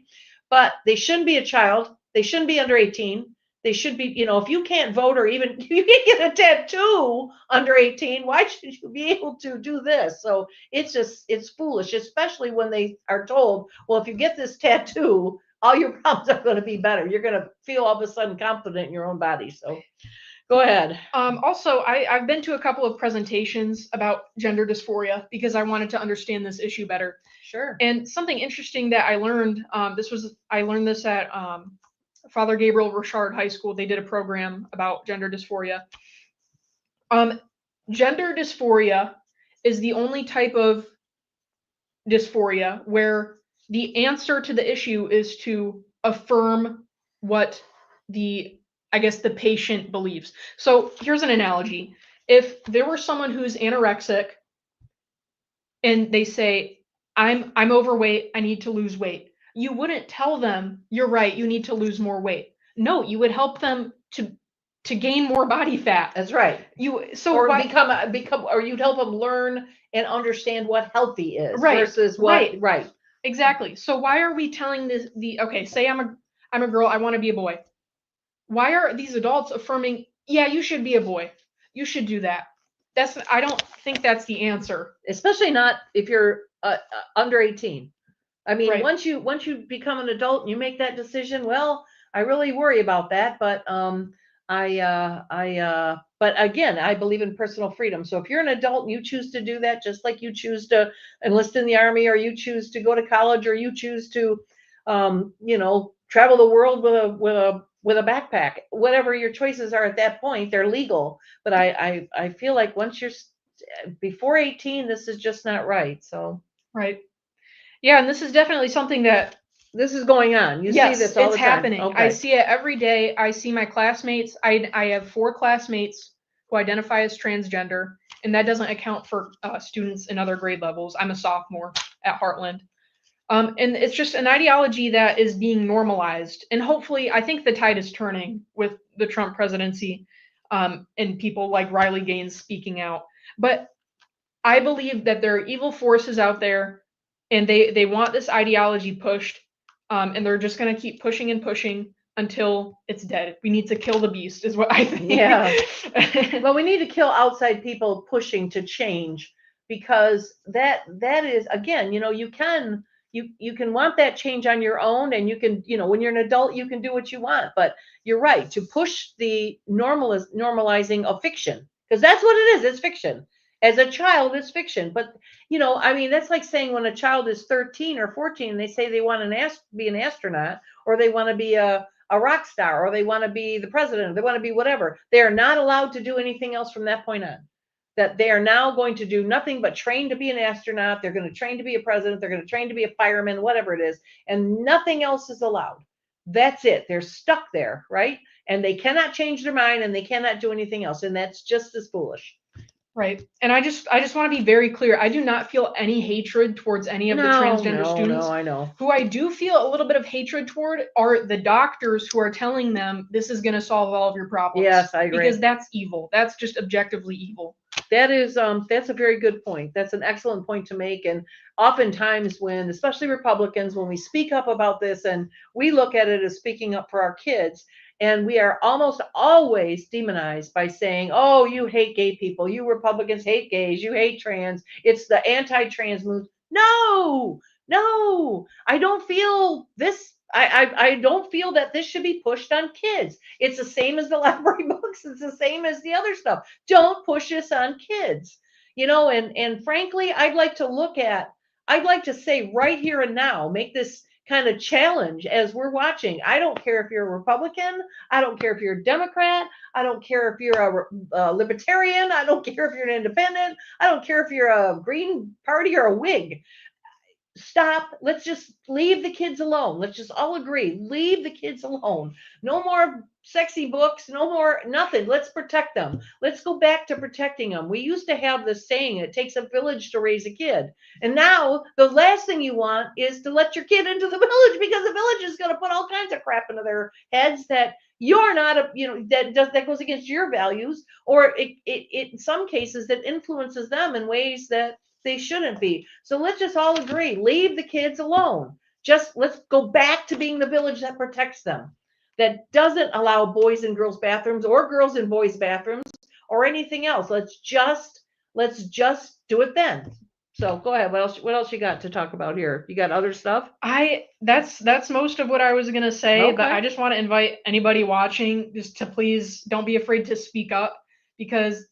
But they shouldn't be a child. They shouldn't be under 18. They should be, if you can't vote, or even you can't get a tattoo under 18, why should you be able to do this? So it's foolish, especially when they are told, well, if you get this tattoo, all your problems are going to be better. You're going to feel all of a sudden confident in your own body. So go ahead. Also, I've been to a couple of presentations about gender dysphoria because I wanted to understand this issue better. Sure. And something interesting that I learned, I learned this at Father Gabriel Richard High School. They did a program about gender dysphoria. Gender dysphoria is the only type of dysphoria where the answer to the issue is to affirm what the patient believes. So here's an analogy. If there were someone who's anorexic and they say, I'm overweight, I need to lose weight, you wouldn't tell them, you're right, you need to lose more weight. No, you would help them to gain more body fat. That's right. Or you'd help them learn and understand what healthy is, right, versus what, right. Exactly. So why are we telling say I'm a girl, I want to be a boy. Why are these adults affirming, yeah, you should be a boy, you should do that? I don't think that's the answer. Especially not if you're under 18. I mean, right. once you become an adult and you make that decision, well, I really worry about that. But but again, I believe in personal freedom. So if you're an adult and you choose to do that, just like you choose to enlist in the Army, or you choose to go to college, or you choose to, travel the world with a backpack, whatever your choices are at that point, they're legal. But I feel like once you're before 18, this is just not right. So. Right. Yeah, and this is definitely something that this is going on. You see this all the time. It's happening. Okay. I see it every day. I see my classmates. I have 4 classmates who identify as transgender, and that doesn't account for students in other grade levels. I'm a sophomore at Heartland. And it's just an ideology that is being normalized. And hopefully, I think the tide is turning with the Trump presidency, and people like Riley Gaines speaking out. But I believe that there are evil forces out there, and they want this ideology pushed, and they're just going to keep pushing and pushing until it's dead. We need to kill the beast, is what I think. Yeah. Well, we need to kill outside people pushing to change, because that is, again, you can want that change on your own, and you can, when you're an adult, you can do what you want. But you're right, to push the normalizing of fiction, because that's what it is. It's fiction. As a child, it's fiction. But, that's like saying when a child is 13 or 14, and they say they want to be an astronaut, or they want to be a rock star, or they want to be the president, or they want to be whatever. They are not allowed to do anything else from that point on. That they are now going to do nothing but train to be an astronaut. They're going to train to be a president. They're going to train to be a fireman, whatever it is. And nothing else is allowed. That's it. They're stuck there, right? And they cannot change their mind, and they cannot do anything else. And that's just as foolish. Right. And I just want to be very clear. I do not feel any hatred towards any of the transgender students. No, I know. Who I do feel a little bit of hatred toward are the doctors who are telling them this is going to solve all of your problems. Yes, I agree. Because that's evil. That's just objectively evil. That is, that's a very good point. That's an excellent point to make. And oftentimes when, especially Republicans, when we speak up about this and we look at it as speaking up for our kids, and we are almost always demonized by saying, oh, you hate gay people. You Republicans hate gays. You hate trans. It's the anti-trans movement. No, no, I don't feel this. I don't feel that this should be pushed on kids. It's the same as the library books. It's the same as the other stuff. Don't push this on kids. And frankly, I'd like to say right here and now, make this kind of challenge as we're watching. I don't care if you're a Republican. I don't care if you're a Democrat. I don't care if you're a libertarian. I don't care if you're an independent. I don't care if you're a Green Party or a Whig. Stop. Let's just leave the kids alone. Let's just all agree. Leave the kids alone. No more sexy books. No more nothing. Let's protect them. Let's go back to protecting them. We used to have this saying, it takes a village to raise a kid. And now the last thing you want is to let your kid into the village, because the village is going to put all kinds of crap into their heads that you're not, that goes against your values, or it in some cases that influences them in ways that they shouldn't be. So let's just all agree, leave the kids alone. Just let's go back to being the village that protects them, that doesn't allow boys in girls' bathrooms or girls in boys' bathrooms or anything else. Let's just do it then. So go ahead. What else you got to talk about here? You got other stuff? That's most of what I was gonna say, Okay. but I just want to invite anybody watching just to please don't be afraid to speak up, because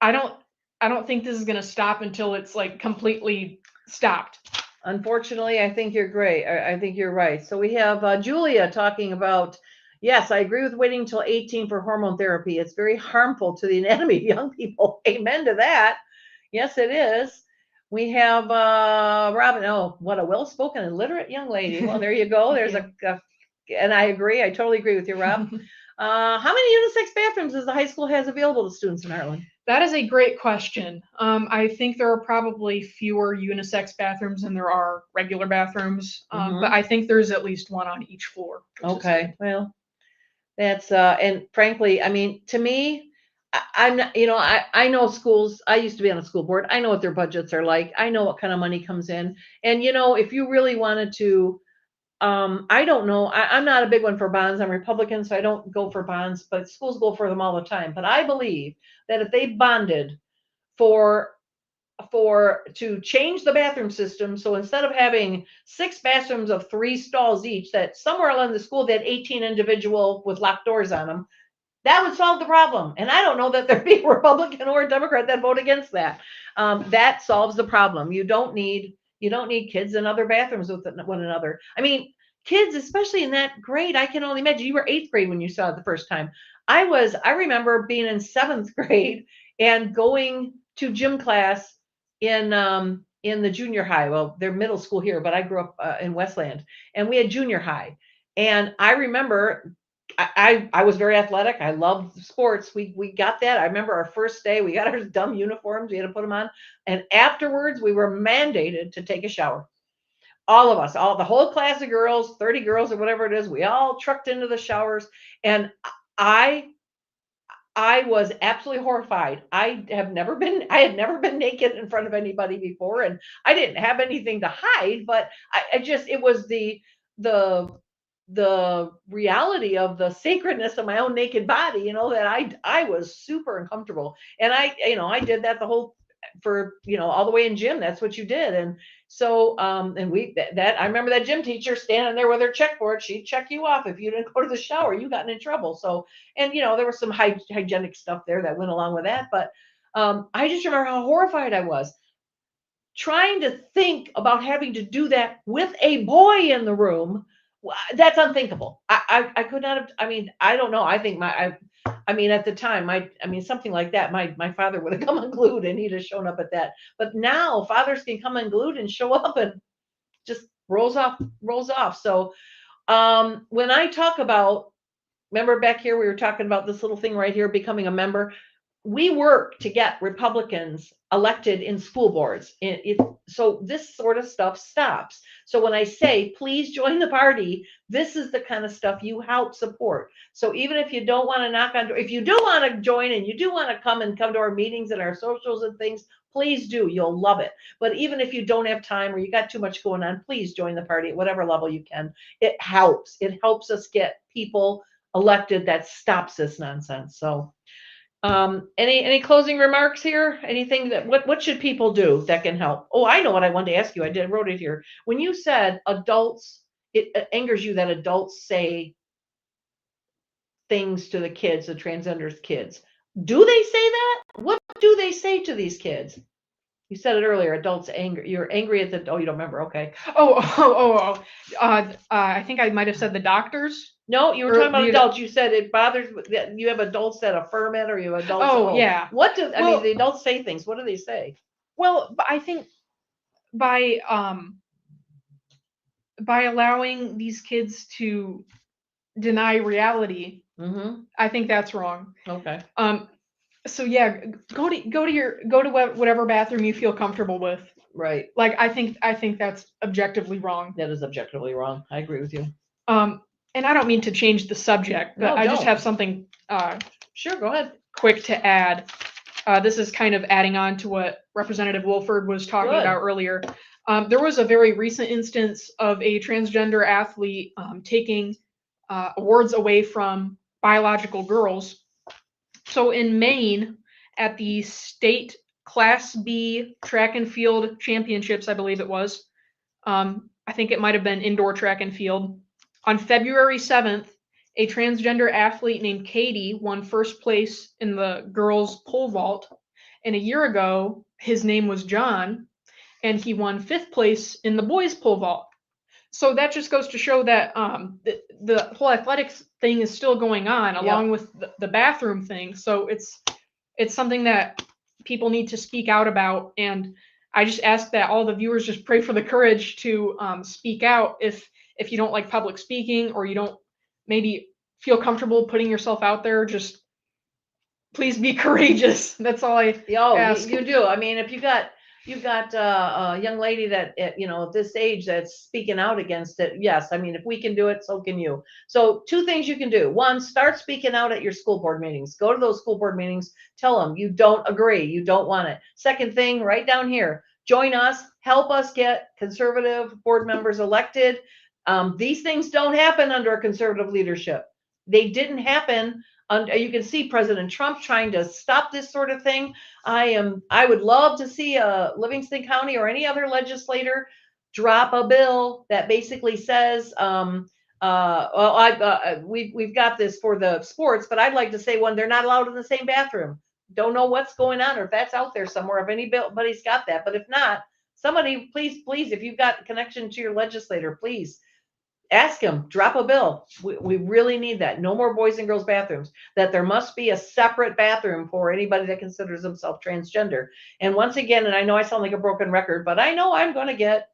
I don't think this is going to stop until it's like completely stopped. Unfortunately, I think you're great. I think you're right. So we have Julia talking about, yes, I agree with waiting until 18 for hormone therapy. It's very harmful to the anatomy of young people. Amen to that. Yes, it is. We have Robin. Oh, what a well-spoken and literate young lady. Well, there you go. There's and I agree. I totally agree with you, Rob. How many unisex bathrooms does the high school has available to students in Heartland? That is a great question. I think there are probably fewer unisex bathrooms than there are regular bathrooms, but I think there's at least one on each floor. Okay, well, that's and frankly, I mean, to me, I'm not, I know schools. I used to be on a school board. I know what their budgets are like. I know what kind of money comes in, and if you really wanted to. I don't know. I'm not a big one for bonds. I'm Republican, so I don't go for bonds, but schools go for them all the time. But I believe that if they bonded to change the bathroom system, so instead of having 6 bathrooms of 3 stalls each, that somewhere along the school they had 18 individual with locked doors on them, that would solve the problem. And I don't know that there'd be a Republican or a Democrat that vote against that. That solves the problem. You don't need kids in other bathrooms with one another. I mean, kids, especially in that grade, I can only imagine. You were 8th grade when you saw it the first time. I remember being in 7th grade and going to gym class in the junior high. Well, they're middle school here, but I grew up in Westland, and we had junior high. And I remember I was very athletic. I loved sports. We got that. I remember our first day, we got our dumb uniforms. We had to put them on. And afterwards, we were mandated to take a shower. All of us, the whole class of girls, 30 girls or whatever it is, we all trucked into the showers. And I was absolutely horrified. I had never been naked in front of anybody before, and I didn't have anything to hide, but it was the reality of the sacredness of my own naked body, that I was super uncomfortable. And I did that for all the way in gym. That's what you did. And so and I remember that gym teacher standing there with her checkboard. She'd check you off if you didn't go to the shower. You got in trouble. So, and there was some hygienic stuff there that went along with that. But I just remember how horrified I was trying to think about having to do that with a boy in the room. That's unthinkable. I could not have. I mean, I don't know. I think at the time, something like that, my father would have come unglued and he'd have shown up at that. But now fathers can come unglued and show up and just rolls off. So when I talk about, remember back here, we were talking about this little thing right here, becoming a member. we work to get Republicans elected in school boards. So this sort of stuff stops. So when I say, please join the party, this is the kind of stuff you help support. So even if you don't want to knock on, if you do want to join and you do want to come to our meetings and our socials and things, please do. You'll love it. But even if you don't have time or you got too much going on, please join the party at whatever level you can. It helps. It helps us get people elected that stops this nonsense. So any closing remarks here? Anything that what should people do that can help? Oh, I know what I wanted to ask you. I wrote it here. When you said adults, it angers you that adults say things to the kids, the transgenders kids. Do they say that? What do they say to these kids? You said it earlier. Adults angry. You're angry at the. Oh, you don't remember? Okay. I think I might have said the doctors. No, you were talking about adults. You said it bothers that you have adults that affirm it, or you have adults. Oh, yeah. What do I mean? The adults say things. What do they say? Well, I think by allowing these kids to deny reality, I think that's wrong. Okay. So yeah, go to whatever bathroom you feel comfortable with. Right. Like I think that's objectively wrong. That is objectively wrong. I agree with you. And I don't mean to change the subject, but I just have something sure, go ahead. Quick to add. This is kind of adding on to what Representative Woolford was talking about earlier. There was a very recent instance of a transgender athlete taking awards away from biological girls. So in Maine, at the state Class B track and field championships, I believe it was, I think it might have been indoor track and field, on February 7th, a transgender athlete named Katie won first place in the girls' pole vault. And a year ago, his name was John, and he won 5th place in the boys' pole vault. So that just goes to show that the whole athletics thing is still going on, along with the bathroom thing. So it's something that people need to speak out about. And I just ask that all the viewers just pray for the courage to speak out if you don't like public speaking, or you don't maybe feel comfortable putting yourself out there. Just please be courageous. That's all I ask. You do. I mean, if you've got a young lady that at this age that's speaking out against it, yes. I mean, if we can do it, so can you. So 2 things you can do. 1, start speaking out at your school board meetings. Go to those school board meetings. Tell them you don't agree. You don't want it. Second thing, right down here, join us. Help us get conservative board members elected. These things don't happen under a conservative leadership. They didn't happen. You can see President Trump trying to stop this sort of thing. I would love to see Livingston County or any other legislator drop a bill that basically says, we've got this for the sports, but I'd like to say when they're not allowed in the same bathroom. Don't know what's going on, or if that's out there somewhere, if anybody's got that. But if not, somebody, please, if you've got connection to your legislator, please ask him, drop a bill. We really need that. No more boys and girls bathrooms, that there must be a separate bathroom for anybody that considers himself transgender. And once again, and I know I sound like a broken record, but I know I'm going to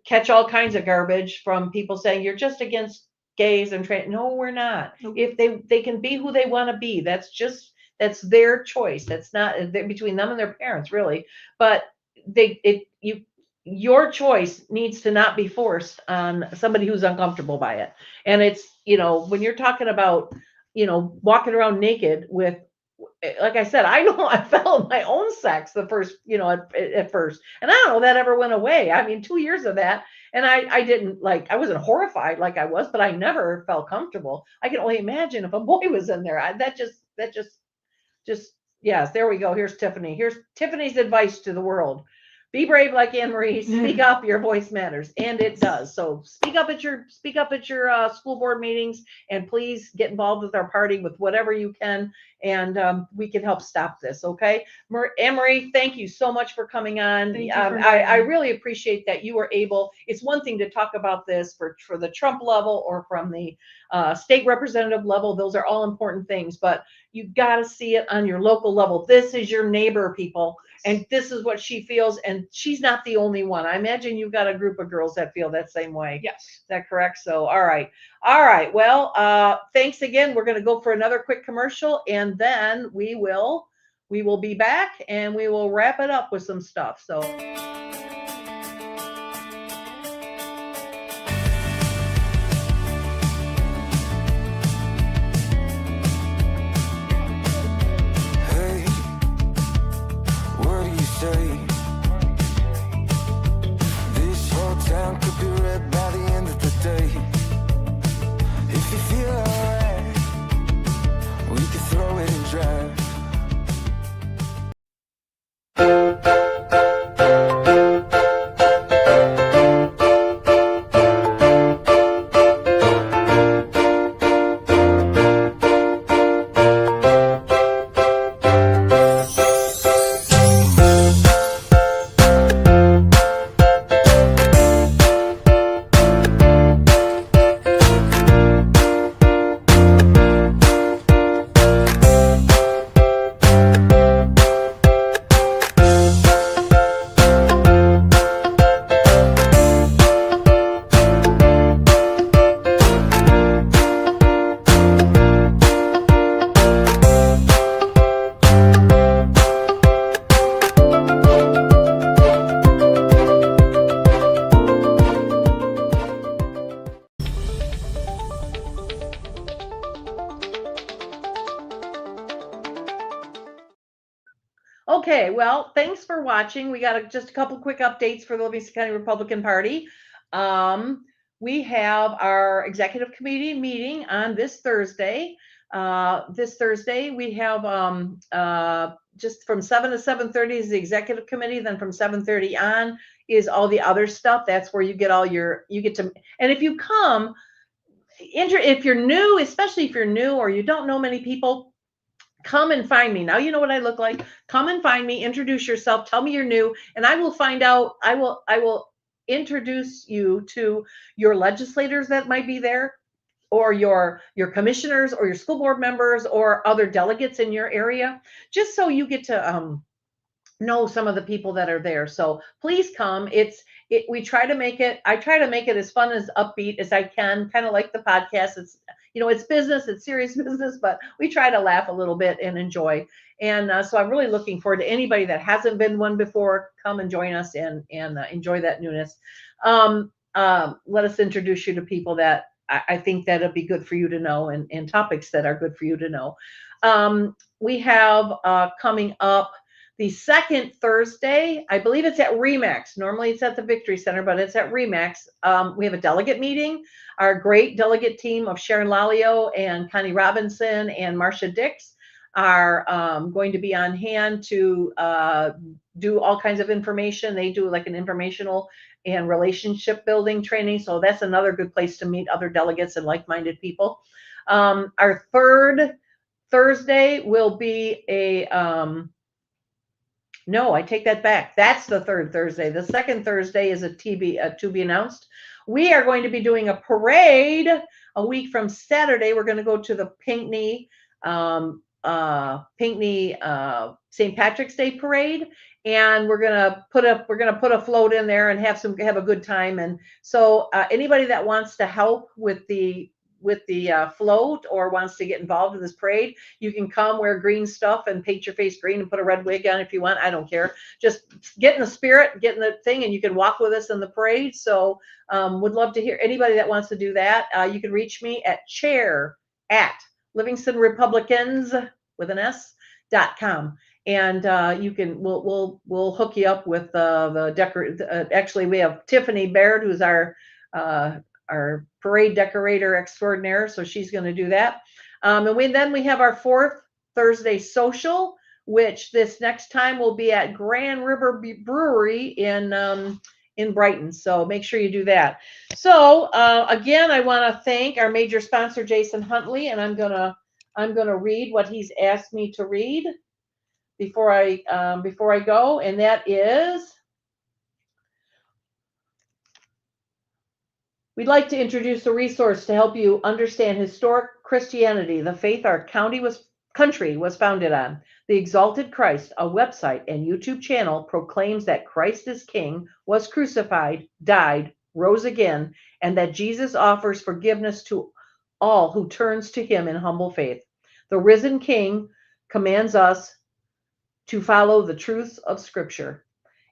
catch all kinds of garbage from people saying you're just against gays and trans. No, we're not. Nope. If they can be who they want to be, that's their choice. That's not between them and their parents, really. But your choice needs to not be forced on somebody who's uncomfortable by it. And it's, when you're talking about, walking around naked with, like I said, I know I felt my own sex the first, at first, and I don't know that ever went away. I mean, 2 years of that. And I didn't I wasn't horrified like I was, but I never felt comfortable. I can only imagine if a boy was in there. Yes, there we go. Here's Tiffany. Here's Tiffany's advice to the world. Be brave like Anne Marie. Speak up. Your voice matters, and it does. So speak up at your school board meetings, and please get involved with our party with whatever you can, and we can help stop this. Okay, Anne Marie, thank you so much for coming on. I really appreciate that you were able. It's one thing to talk about this for the Trump level or from the state representative level. Those are all important things, but you got to see it on your local level. This is your neighbor, people. And this is what she feels, and she's not the only one. I imagine you've got a group of girls that feel that same way. Yes. Is that correct? So, all right. Well, thanks again. We're going to go for another quick commercial, and and then we will be back and we will wrap it up with some stuff. So. Hey, what do you say? This whole town could be red by the end of the day. If you feel alright, we could throw it and drive. Okay, well, thanks for watching. We got just a couple quick updates for the Livingston County Republican Party. We have our executive committee meeting on this Thursday. We have just from 7 to 7:30 is the executive committee. Then from 7:30 on is all the other stuff. That's where you get and if you come, if you're new, especially if you're new or you don't know many people, come and find me. Now you know what I look like. Come and find me, introduce yourself, tell me you're new, and I will find out, I will introduce you to your legislators that might be there, or your commissioners or your school board members or other delegates in your area, just so you get to know some of the people that are there. So please come. I try to make it as fun, as upbeat as I can, kind of like the podcast. It's business, it's serious business, but we try to laugh a little bit and enjoy. And so I'm really looking forward to anybody that hasn't been one before. Come and join us and enjoy that newness. Let us introduce you to people that I think that it'll be good for you to know, and topics that are good for you to know. We have coming up the second Thursday, I believe it's at Remax. Normally it's at the Victory Center, but it's at Remax. We have a delegate meeting. Our great delegate team of Sharon Lalio and Connie Robinson and Marcia Dix are going to be on hand to do all kinds of information. They do like an informational and relationship building training. So that's another good place to meet other delegates and like-minded people. Our third Thursday will be no, I take that back. That's the third Thursday. The second Thursday is to be announced. We are going to be doing a parade a week from Saturday. We're going to go to the Pinckney St. Patrick's Day parade, and we're gonna put a float in there and have a good time. And so anybody that wants to help with the float or wants to get involved in this parade, you can come, wear green stuff and paint your face green and put a red wig on if you want. I don't care. Just get in the spirit, get in the thing, and you can walk with us in the parade. So would love to hear anybody that wants to do that. You can reach me at chair@livingstonrepublicans.com. And we'll hook you up with actually we have Tiffany Baird, who's our parade decorator extraordinaire. So she's going to do that. And then we have our fourth Thursday social, which this next time will be at Grand River Brewery in Brighton. So make sure you do that. So again, I want to thank our major sponsor, Jason Huntley, and I'm gonna read what he's asked me to read before I go, and that is, we'd like to introduce a resource to help you understand historic Christianity, the faith our country was founded on. The Exalted Christ, a website and YouTube channel, proclaims that Christ is King, was crucified, died, rose again, and that Jesus offers forgiveness to all who turns to him in humble faith. The risen King commands us to follow the truths of Scripture.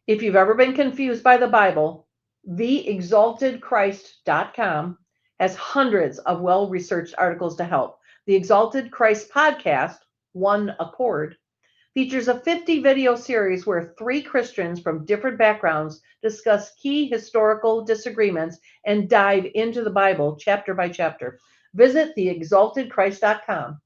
If you've ever been confused by the Bible, theexaltedchrist.com has hundreds of well-researched articles to help. The Exalted Christ podcast, One Accord, features a 50-video series where 3 Christians from different backgrounds discuss key historical disagreements and dive into the Bible chapter by chapter. Visit theexaltedchrist.com.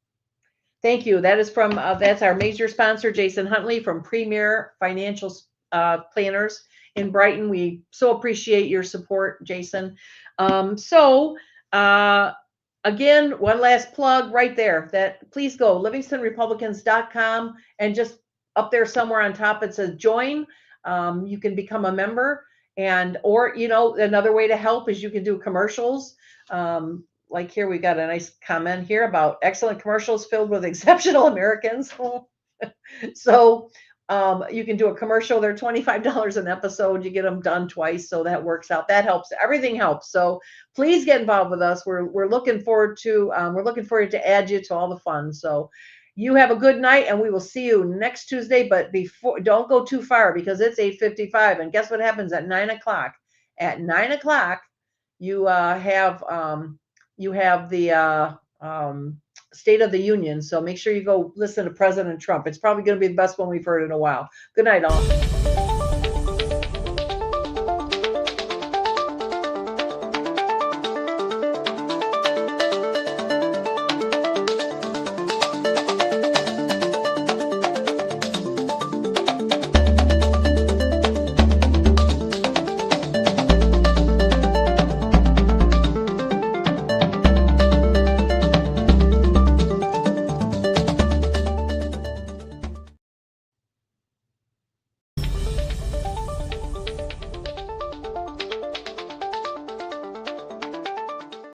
Thank you. That is from that's our major sponsor, Jason Huntley from Premier Financial Planners in Brighton. We so appreciate your support, Jason. Again, one last plug right there. That please go livingstonrepublicans.com, and just up there somewhere on top it says join. You can become a member, or another way to help is you can do commercials. Like here, we got a nice comment here about excellent commercials filled with exceptional Americans. So you can do a commercial. They're $25 an episode. You get them done twice, so that works out. That helps. Everything helps. So please get involved with us. We're looking forward to add you to all the fun. So you have a good night, and we will see you next Tuesday. But don't go too far, because it's 8:55, and guess what happens at 9 o'clock? At 9 o'clock, you have the State of the Union. So make sure you go listen to President Trump. It's probably going to be the best one we've heard in a while. Good night, all.